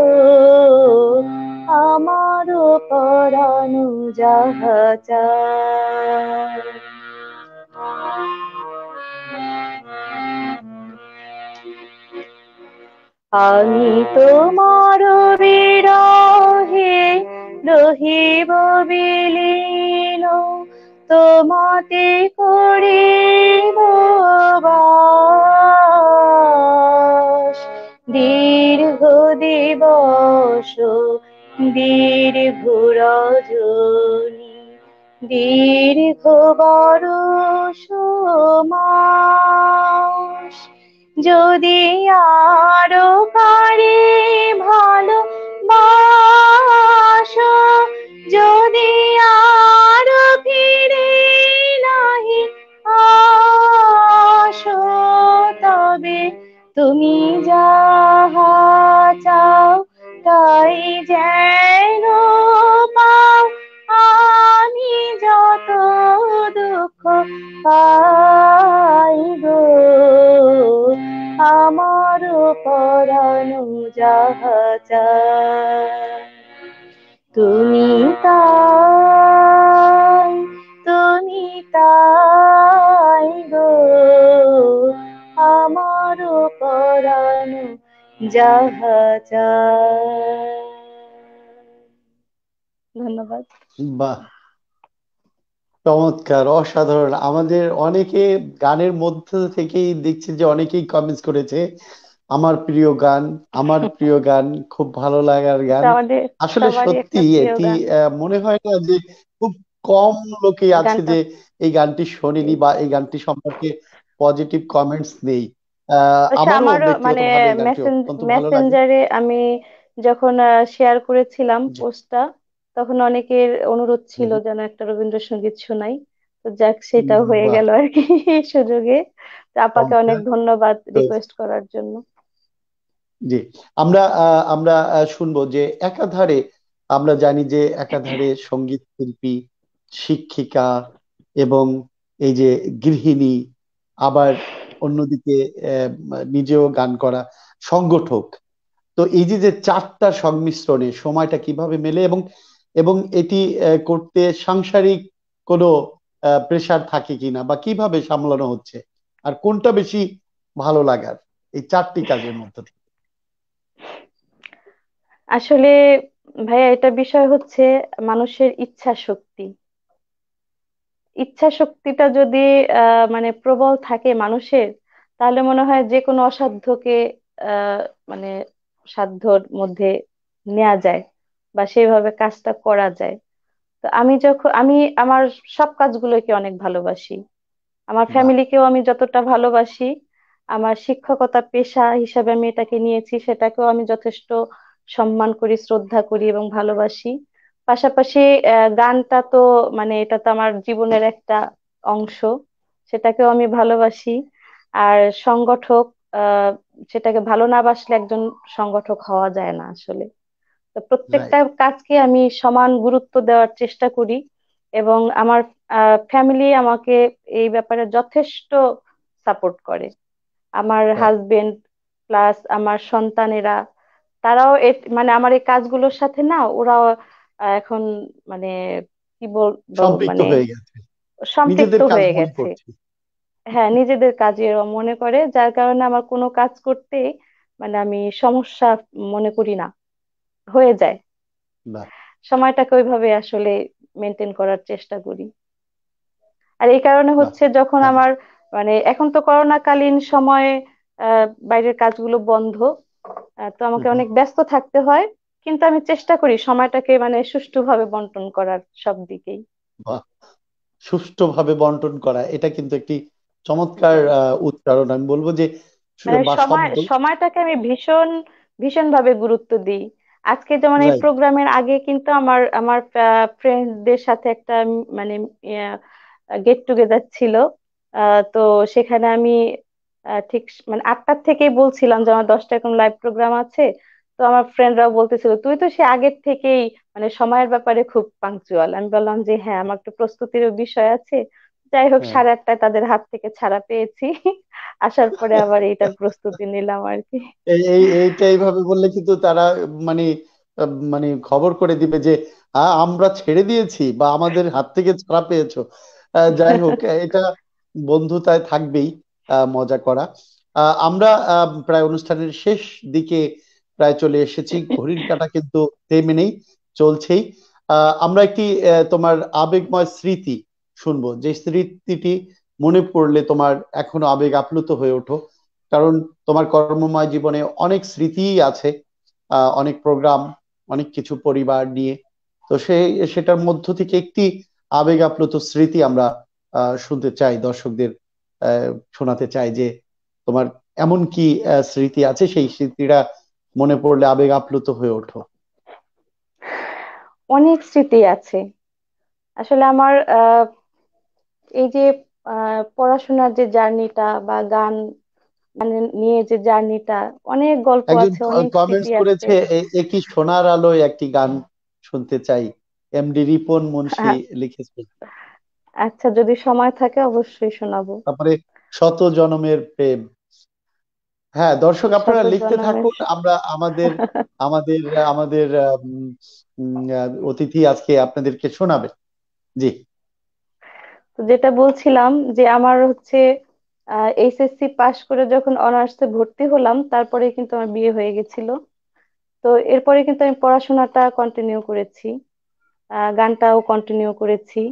আমার পরানো যাহা চাই। আমি তোমার বিরহে রহিব বিলীন, তোমাতে করিব বাস। দীর্ঘ দিবস, দীর্ঘ রজনী, দীর্ঘ বরষ মাস, যদি আরো পারে ভালোবাসো, যদি আরো ফিরে নাহি আসো, তবে তুমি যাহা চাও তাই যেন পাও। আমি যত দুঃখ পাই গো, আমার পরানো যাহা চায়, তুমি তাই, তুমি তাই গো, আমার পরানো যাহা চায়। ধন্যবাদ। বাহ, চমৎকার, অসাধারণ। আমাদের অনেকে গানের মধ্যে থেকেই দেখছি যে অনেকেই কমেন্টস করেছে আমার প্রিয় গান, আমার প্রিয় গান, খুব ভালো লাগার গান। আমাদের আসলে সবারই সত্যি একটা প্রিয় এটি গান মনে হয় না যে খুব কম লোকই আছে গানটা। যে এই গানটি শোনেনি বা এই গানটি সম্পর্কে পজিটিভ কমেন্টস নেই। অবশ্য আমারও আমারও মানে ব্যক্তিগতভাবে এই গানটি অত্যন্ত ভালো লাগে। মেসেঞ্জারে আমি যখন শেয়ার করেছিলাম জি। পোস্টটা, তখন অনেকের অনুরোধ ছিল হুম, যেন একটা রবীন্দ্রসঙ্গীত শোনাই। তো যাক, সেটাও হয়ে বাহ, গেল আর কি এই সুযোগে। তো আপাকে অনেক চমৎকার। ধন্যবাদ তো রিকোয়েস্ট করার জন্য। জি, আমরা শুনবো যে একাধারে আমরা জানি যে একাধারে সঙ্গীত শিল্পী, শিক্ষিকা এবং এই যে গৃহিণী, আবার অন্যদিকে নিজেও গান করা সংগঠক। তো এই যে যে চারটা সংমিশ্রণে সময়টা কিভাবে মেলে, এবং এবং এটি করতে সাংসারিক কোনো প্রেসার থাকে কিনা বা কিভাবে সামলানো হচ্ছে, আর কোনটা বেশি ভালো লাগার এই চারটি কাজের মধ্যে থেকে? আসলে ভাইয়া, এটা বিষয় হচ্ছে মানুষের ইচ্ছা শক্তি। ইচ্ছা শক্তিটা যদি মানে প্রবল থাকে মানুষের, তাহলে মনে হয় যে কোনো অসাধ্যকে মানে সাধ্যর মধ্যে নেওয়া যায় বা সেভাবে কাজটা করা যায়। তো আমি আমার সব কাজগুলোকে অনেক ভালোবাসি। আমার বাহ, ফ্যামিলিকেও আমি যতটা ভালোবাসি, আমার শিক্ষকতা পেশা হিসাবে আমি এটাকে নিয়েছি, সেটাকেও আমি যথেষ্ট সম্মান করি, শ্রদ্ধা করি এবং ভালোবাসি। পাশাপাশি গানটা তো মানে এটা তো আমার জীবনের একটা অংশ, সেটাকেও আমি ভালোবাসি। আর সংগঠক, আহ সেটাকে ভালো না বাসলে একজন সংগঠক হওয়া যায় না আসলে। তো প্রত্যেকটা রাইট। কাজকে আমি সমান গুরুত্ব দেওয়ার চেষ্টা করি, এবং আমার ফ্যামিলি আমাকে এই ব্যাপারে যথেষ্ট সাপোর্ট করে। আমার হাজবেন্ড প্লাস আমার সন্তানেরা, তারাও মানে আমার এই কাজগুলোর সাথে না, ওরাও এখন মানে কি বলবো, সম্পৃক্ত মানে হয়ে গেছে, সম্পৃক্ত নিজেদের কাজ হয়ে মনে গেছে। করছে। হ্যাঁ, নিজেদের কাজে ওরা মনে করে, যার কারণে আমার কোনো কাজ করতে মানে আমি সমস্যা মনে করি না, হয়ে যায়। বাহ, সময়টাকে ওইভাবে আসলে মেনটেন করার চেষ্টা করি। আর এই কারণে বাহ, হচ্ছে যখন হ্যাঁ। আমার মানে এখন তো করোনাকালীন সময়ে বাইরের কাজগুলো বন্ধ, তো হুম, আমাকে হুম, অনেক ব্যস্ত থাকতে হয়। কিন্তু আমি চেষ্টা করি সময়টাকে মানে সুষ্ঠুভাবে বন্টন করার সব দিকেই। বাহ, সুষ্ঠুভাবে বন্টন করা, এটা কিন্তু একটি চমৎকার হ্যাঁ, উচ্চারণ আমি বলবো যে, মানে বা শব্দ। সময়টাকে আমি ভীষণ ভীষণ ভাবে গুরুত্ব দিই। আজকে যেমন এই রাইট। প্রোগ্রামের আগে কিন্তু আমার আমার ফ্রেন্ডদের সাথে একটা মানে গেট টুগেদার ছিল। তো সেখানে আমি ঠিক মানে 8টার থেকেই বলছিলাম যে আমার 10টায় কোনো লাইভ প্রোগ্রাম আছে। তো আমার ফ্রেন্ডরাও বলতেছিল তুই তো সে আগের থেকেই মানে সময়ের ব্যাপারে খুব পাংচুয়াল। আমি বললাম যে হ্যাঁ, আমার একটু প্রস্তুতিরও বিষয় আছে। যাই হোক, হ্যাঁ। 8:30টায় তাদের হাত থেকে ছাড়া পেয়েছি। আসার পরে আবার এইটার প্রস্তুতি নিলাম আর কি। এইটা এইভাবে বললে কিন্তু তারা মানে মানে খবর করে দিবে যে আমরা ছেড়ে দিয়েছি বা আমাদের হাত থেকে ছাড়া পেয়েছো। যাই হোক, এটা বন্ধুতায় থাকবেই মজা করা। আমরা প্রায় অনুষ্ঠানের শেষ দিকে প্রায় চলে এসেছি, ঘড়ির কাঁটা কিন্তু থেমে নেই, চলছেই। আমরা একটি তোমার আবেগময় স্মৃতি শুনবো, যে স্মৃতিটি মনে পড়লে তোমার এখনো আবেগ আপ্লুত হয়ে ওঠো, কারণ তোমার কর্মময় জীবনে অনেক স্মৃতিই আছে, অনেক প্রোগ্রাম, অনেক কিছু পরিবার নিয়ে। তো সেটার মধ্য থেকে একটি আবেগ আপ্লুত স্মৃতি আমরা শুনতে চাই, দর্শকদের শোনাতে চাই, যে তোমার এমন কি স্মৃতি আছে সেই স্মৃতিটা মনে পড়লে আবেগ আপ্লুত হয়ে ওঠো? অনেক স্মৃতি আছে। আসলে আমার এই যে পড়াশোনার যে জার্নিটা বা গান মানে নিয়ে যে জার্নিটা, অনেক গল্প একজন আছে, অনেক স্মৃতি কমেন্টস আছে। করেছে, একই সোনার আলোয় একটি গান শুনতে চাই, এমডি রিপন মুন্সি আ- লিখেছে। আচ্ছা, যদি সময় থাকে অবশ্যই শোনাবো। তারপরে শত জনমের প্রেম। হ্যাঁ দর্শক শত আপনারা লিখতে জনমের থাকুন, আমরা আমাদের আমাদের আমাদের অতিথি আজকে আপনাদেরকে শোনাবে। জি। তো যেটা বলছিলাম যে আমার হচ্ছে এইচএসসি পাশ করে যখন অনার্সে ভর্তি হলাম, তারপরে কিন্তু আমার বিয়ে হয়ে গেছিল। তো এরপরে কিন্তু আমি পড়াশোনাটা কন্টিনিউ করেছি, গানটাও কন্টিনিউ করেছি।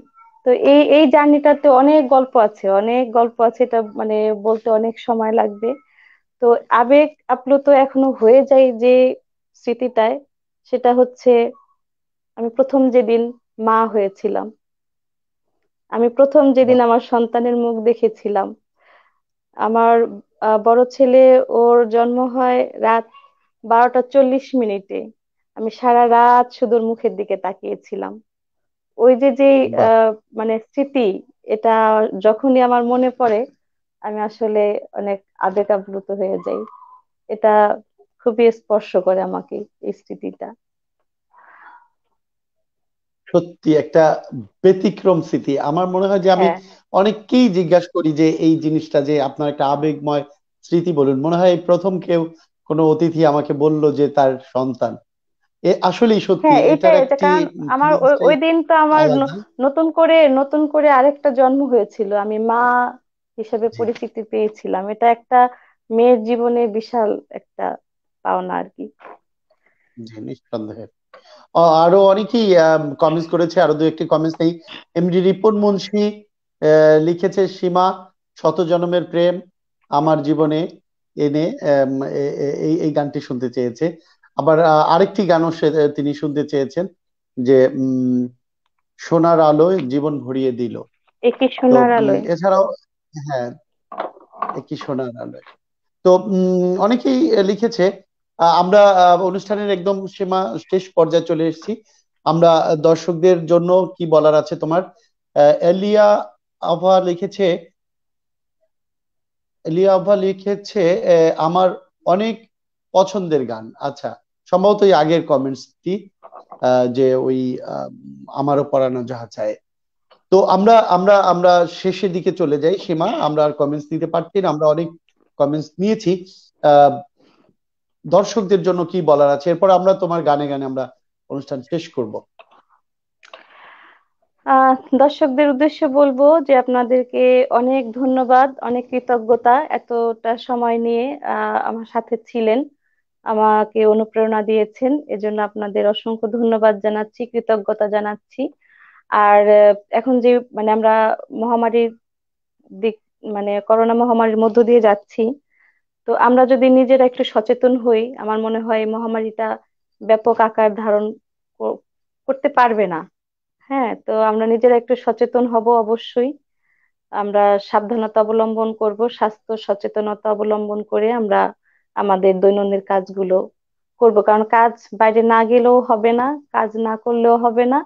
তো এই এই জার্নিটাতে অনেক গল্প আছে, অনেক গল্প আছে, এটা মানে বলতে অনেক সময় লাগবে। তো আবেগ আপ্লুত এখনো হয়ে যায় যে স্মৃতিটায়, সেটা হচ্ছে আমি প্রথম যেদিন মা হয়েছিলাম, আমি প্রথম যেদিন বাহ। আমার সন্তানের মুখ দেখেছিলাম। আমার বড় ছেলে, ওর জন্ম হয় রাত 12টা 40 মিনিটে। আমি সারা রাত শুধু ওর মুখের দিকে তাকিয়েছিলাম। ওই যে যে বাহ। মানে স্মৃতি, এটা যখনই আমার মনে পড়ে আমি আসলে অনেক আবেগ আপ্লুত হয়ে যাই। এটা খুবই স্পর্শ করে আমাকে, এই স্মৃতিটা। সত্যি একটা ব্যতিক্রম স্মৃতি। আমার মনে হয় যে আমি হ্যাঁ, অনেককেই জিজ্ঞাসা করি যে এই জিনিসটা, যে আপনার একটা আবেগময় স্মৃতি বলুন, মনে হয় এই প্রথম কেউ কোনো অতিথি আমাকে বলল যে তার সন্তান। আসলেই সত্যি হ্যাঁ, এটার এটাই এটা একটি কারণ আমার ওই ফিলিংসটাই ওই দিন তো আমার আলাদা। নতুন করে আরেকটা জন্ম হয়েছিল, আমি মা হিসেবে জি। পরিচিতি পেয়েছিলাম। এটা একটা মেয়ের জীবনে বিশাল একটা পাওনা আর কি। জি নিঃসন্দেহে। আরো অনেকেই কমেন্টস করেছে, আরো দু একটি কমেন্টস নেই। এমডি রিপন মুন্সি লিখেছে, সীমা শত জনমের প্রেম আমার জীবনে এনে এই এই গানটি শুনতে চেয়েছে। আবার আরেকটি গানও তিনি শুনতে চেয়েছেন, যে সোনার আলোয় জীবন ভরিয়ে দিল। একই তো সোনার আলোয়। এছাড়াও, হ্যাঁ, একই সোনার আলোয়। তো অনেকেই লিখেছে। আমরা অনুষ্ঠানের একদম সীমা শেষ পর্যায়ে চলে এসেছি। আমরা দর্শকদের জন্য কি বলার আছে তোমার? এলিয়া আভা লিখেছে, আমার অনেক পছন্দের গান। আচ্ছা, সম্ভবত এই আগের কমেন্টসটি, যে ওই আহ, আমারও পরানো যাহা চায়। তো আমরা আমরা আমরা শেষের দিকে চলে যাই সীমা, আমরা আর কমেন্টস নিতে পারছি না, আমরা অনেক কমেন্টস নিয়েছি। আহ দর্শকদের জন্য কি বলার আছে? এরপর আমরা তোমার গানে গানে আমরা অনুষ্ঠান শেষ করব। আহ দর্শকদের উদ্দেশ্যে বলবো যে আপনাদেরকে অনেক ধন্যবাদ, অনেক কৃতজ্ঞতা, এতটা সময় নিয়ে আমার সাথে ছিলেন, আমাকে অনুপ্রেরণা দিয়েছেন। এজন্য আপনাদের অসংখ্য ধন্যবাদ জানাচ্ছি, কৃতজ্ঞতা জানাচ্ছি। আর এখন যে মানে আমরা মহামারীর দিক মানে করোনা মহামারীর মধ্য দিয়ে যাচ্ছি, তো আমরা যদি নিজেরা একটু সচেতন হই, আমার মনে হয় এই মহামারীটা ব্যাপক আকার ধারণ ক- করতে পারবে না। হ্যাঁ, তো আমরা নিজেরা একটু সচেতন হব অবশ্যই। আমরা সাবধানতা অবলম্বন করব, স্বাস্থ্য সচেতনতা অবলম্বন করে আমরা আমাদের দৈনন্দিন কাজগুলো করব, কারণ কাজ বাইরে না গেলেও হবে না, কাজ না করলেও হবে না।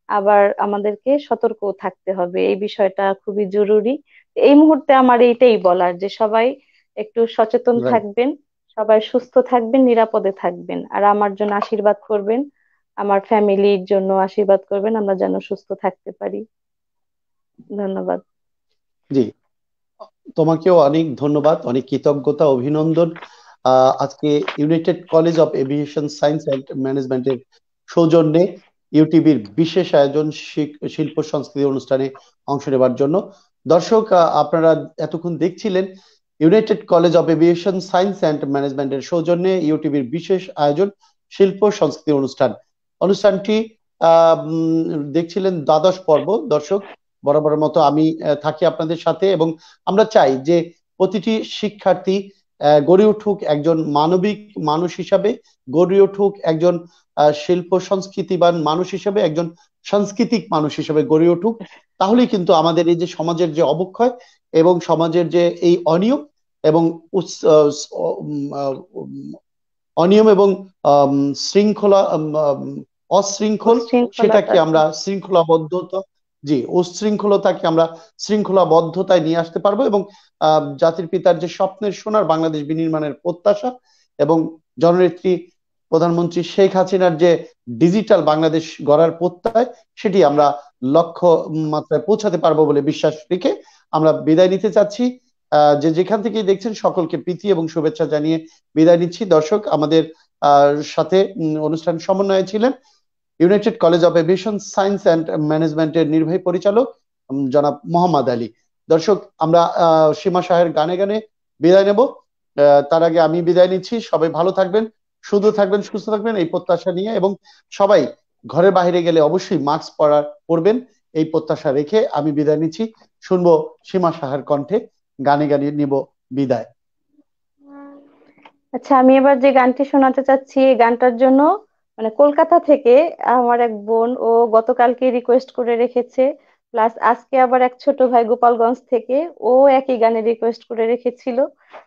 আবার আমাদেরকে সতর্কও থাকতে হবে, এই বিষয়টা খুবই জরুরি। এই মুহূর্তে আমার এইটাই বলার, যে সবাই একটু সচেতন রাইট। থাকবেন, সবাই সুস্থ থাকবেন, নিরাপদে থাকবেন, আর আমার জন্য আশীর্বাদ করবেন, আমার ফ্যামিলির জন্য আশীর্বাদ করবেন, আমরা যেন সুস্থ থাকতে পারি। ধন্যবাদ। জি, তোমাকেও অনেক ধন্যবাদ, অনেক কৃতজ্ঞতা, অভিনন্দন। আজকে United college of aviation science and ম্যানেজমেন্টের সৌজন্যে ইউটিভির বিশেষ আয়োজন শিল্প সংস্কৃতি অনুষ্ঠানে অংশ নেবার জন্য। দর্শক, আপনারা এতক্ষণ দেখছিলেন United college of aviation science and ম্যানেজমেন্টের সৌজন্যে ইউটিভির বিশেষ আয়োজন শিল্প সংস্কৃতি অনুষ্ঠানটি দেখছিলেন দ্বাদশ পর্ব। দর্শক, বরাবরের মতো আমি থাকি আপনাদের সাথে, এবং আমরা চাই যে প্রতিটি শিক্ষার্থী গড়ে উঠুক একজন মানবিক মানুষ হিসাবে, গড়ে উঠুক একজন শিল্প সংস্কৃতিবান মানুষ হিসাবে, একজন সাংস্কৃতিক মানুষ হিসাবে গড়ে উঠুক। তাহলেই কিন্তু আমাদের এই যে সমাজের যে অবক্ষয় এবং সমাজের যে এই অনিয়ম, এবং অনিয়ম এবং শৃঙ্খলা অশৃঙ্খল সেটাকে উচ্ছৃঙ্খলতা। আমরা শৃঙ্খলাবদ্ধতা, জি, উচ্ছৃঙ্খলতাকে আমরা শৃঙ্খলাবদ্ধতায় নিয়ে আসতে পারবো এবং জাতির পিতার যে স্বপ্নের সোনার বাংলাদেশ বিনির্মাণের প্রত্যাশা এবং জননেত্রী প্রধানমন্ত্রী শেখ হাসিনার যে ডিজিটাল বাংলাদেশ গড়ার প্রত্যয়, সেটি আমরা লক্ষ্য মাত্রায় পৌঁছাতে পারবো বলে বিশ্বাস রেখে আমরা বিদায় নিতে চাচ্ছি। যে যেখান থেকেই দেখছেন সকলকে প্রীতি এবং শুভেচ্ছা জানিয়ে বিদায় নিচ্ছি। দর্শক, আমাদের সাথে অনুষ্ঠান সমন্বয়ে ছিলেন United college of aviation science and ম্যানেজমেন্টের নির্বাহী পরিচালক জনাব মোহাম্মদ আলী। দর্শক, আমরা সীমা শাহের গানে গানে বিদায় নেব। তার আগে আমি বিদায় নিচ্ছি। সবাই ভালো থাকবেন, থাকবেন, সুস্থ থাকবেন এই প্রত্যাশা নিয়ে, এবং সবাই ঘরের বাইরে গেলে অবশ্যই মাস্ক পরবেন এই প্রত্যাশা রেখে আমি বিদায় নিচ্ছি। শুনবো সীমা শাহের কণ্ঠে গানে গানে নিব বিদায়। আচ্ছা, আমি এবার যে গানটি শোনাতে চাচ্ছি, এই গানটার জন্য মানে কলকাতা থেকে আমার এক বোন, ও গতকালকে রিকোয়েস্ট করে রেখেছে, প্লাস আজকে আবার এক ছোট ভাই গোপালগঞ্জ থেকে ও একই গানে রিকোয়েস্ট করে রেখেছিল।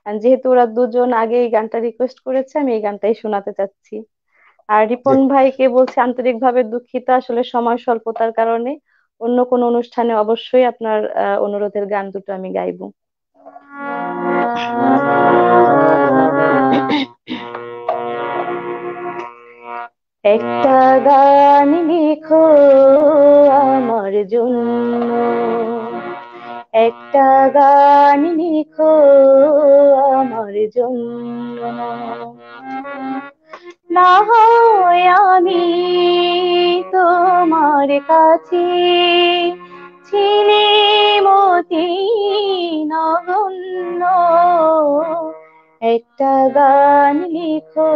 আর যেহেতু ওরা দুজন আগে এই গানটা রিকোয়েস্ট করেছে, আমি এই গানটাই শোনাতে চাচ্ছি। আর জি, রিপন ভাইকে বলছি আন্তরিকভাবে দুঃখিত, আসলে সময় স্বল্পতার কারণে অন্য কোনো অনুষ্ঠানে অবশ্যই আপনার অনুরোধের গান দুটো আমি গাইবো। একটা গান লিখো আমার জন্য, একটা গান লিখো আমার জন্য, না হয় আমি তোমার কাছে ছিলে মতি নগণ্য, একটা গান লিখো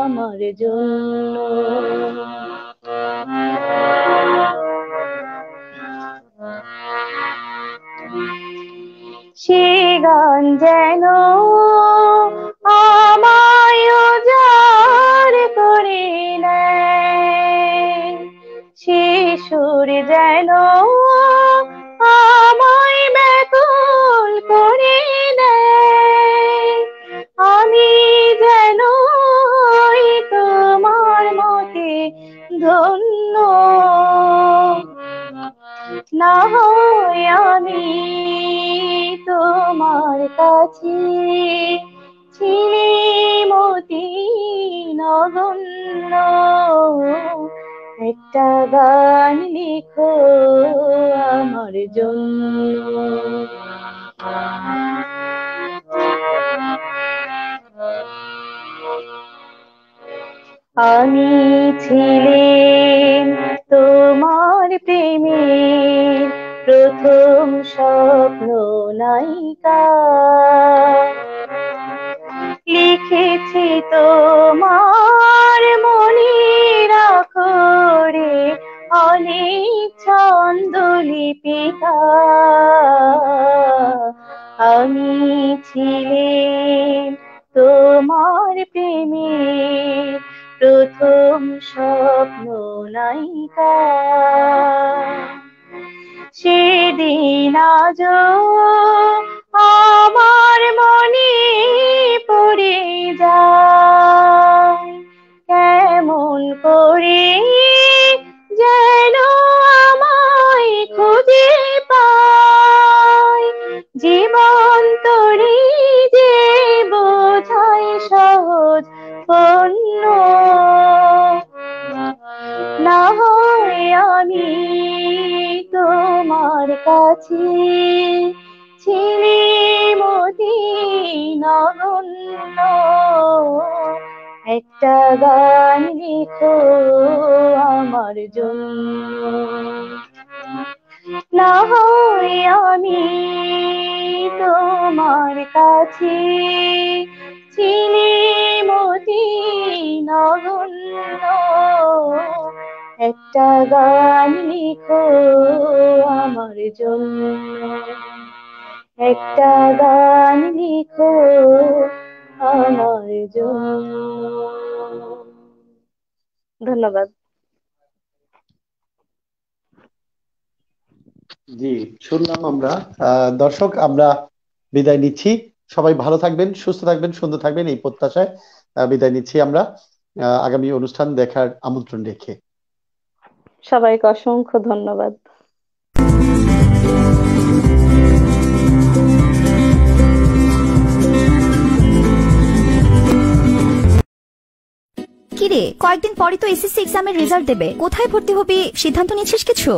আমার জন্য। সে গান যেন আমায় উজাড় করে নেয়, সে সুর যেন আমায় ব্যাকুল করে দেয়, আমি যেন তোমার মতে ধন্য, না হয় আমি তোমার কাছে ছিলে মতি নগণ্য, একটা গান লিখো আমার জন্য। আমি ছিলেন তোমার প্রেমের প্রথম স্বপ্ন নায়িকা, লিখেছি তোমার মনের আখরে অনেক ছন্দ লিপিকা, আমি ছিলেন তোমার প্রেমের প্রথম স্বপ্ন নায়িকা, সেদিন আজও আমার মনে পড়ে যায়, কেমন করে যেন আমায় খুঁজে পায়, জীবন তরি যে বোঝাই সহজ পণ্য, না হয় আমি তোমার কাছে ছিলে মতি নগণ্য, একটা গান লিখো আমার জন্য, না হয় আমি তোমার কাছে ছিলে মতি নগণ্য, একটা গান লিখো আমার জন্য, একটা গান লিখো আমার জন্য। ধন্যবাদ। জি, শুনলাম আমরা। দর্শক, আমরা বিদায় নিচ্ছি। সবাই ভালো থাকবেন, সুস্থ থাকবেন, সুন্দর থাকবেন এই প্রত্যাশায় বিদায় নিচ্ছি আমরা, আগামী অনুষ্ঠান দেখার আমন্ত্রণ রেখে। সবাইকে অসংখ্য ধন্যবাদ। কিরে, কয়েকদিন পরে তো এসএসসি এক্সামের রেজাল্ট দেবে, কোথায় ভর্তি হবি সিদ্ধান্ত নিয়েছিস কিছু?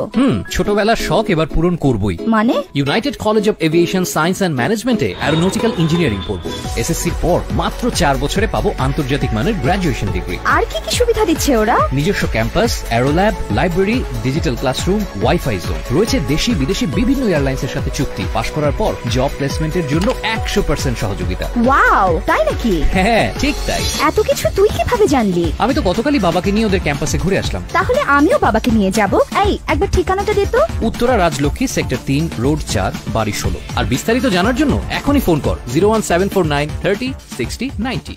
ছোটবেলার শখ এবার পূরণ করবই। মানে? United college of aviation science and ম্যানেজমেন্টে অ্যারোনটিক্যাল ইঞ্জিনিয়ারিং পড়বো। এসএসসির পর মাত্র 4 বছরে পাবো আন্তর্জাতিক মানের গ্রাজুয়েশন ডিগ্রি। আর কি কি সুবিধা দিচ্ছে ওরা? নিজস্ব campus, Aerolab, library, digital classroom, wifi zone রয়েছে। দেশি বিদেশি বিভিন্ন এয়ারলাইন্সের সাথে চুক্তি। পাশ করার পর জব প্লেসমেন্টের জন্য 100% সহযোগিতা। ওয়াও, তাই নাকি? হ্যাঁ ঠিক তাই। এত কিছু তুই কিভাবে জানলি? আমি তো গতকালই বাবাকে নিয়ে ওদের ক্যাম্পাসে ঘুরে আসলাম। তাহলে আমিও বাবাকে নিয়ে যাব। এই একবার ঠিকানাটা দে তো। উত্তরা রাজলক্ষ্মী, সেক্টর 3, রোড 4, বাড়ি 16। আর বিস্তারিত জানার জন্য এখনই ফোন কর 01749 30 60 90।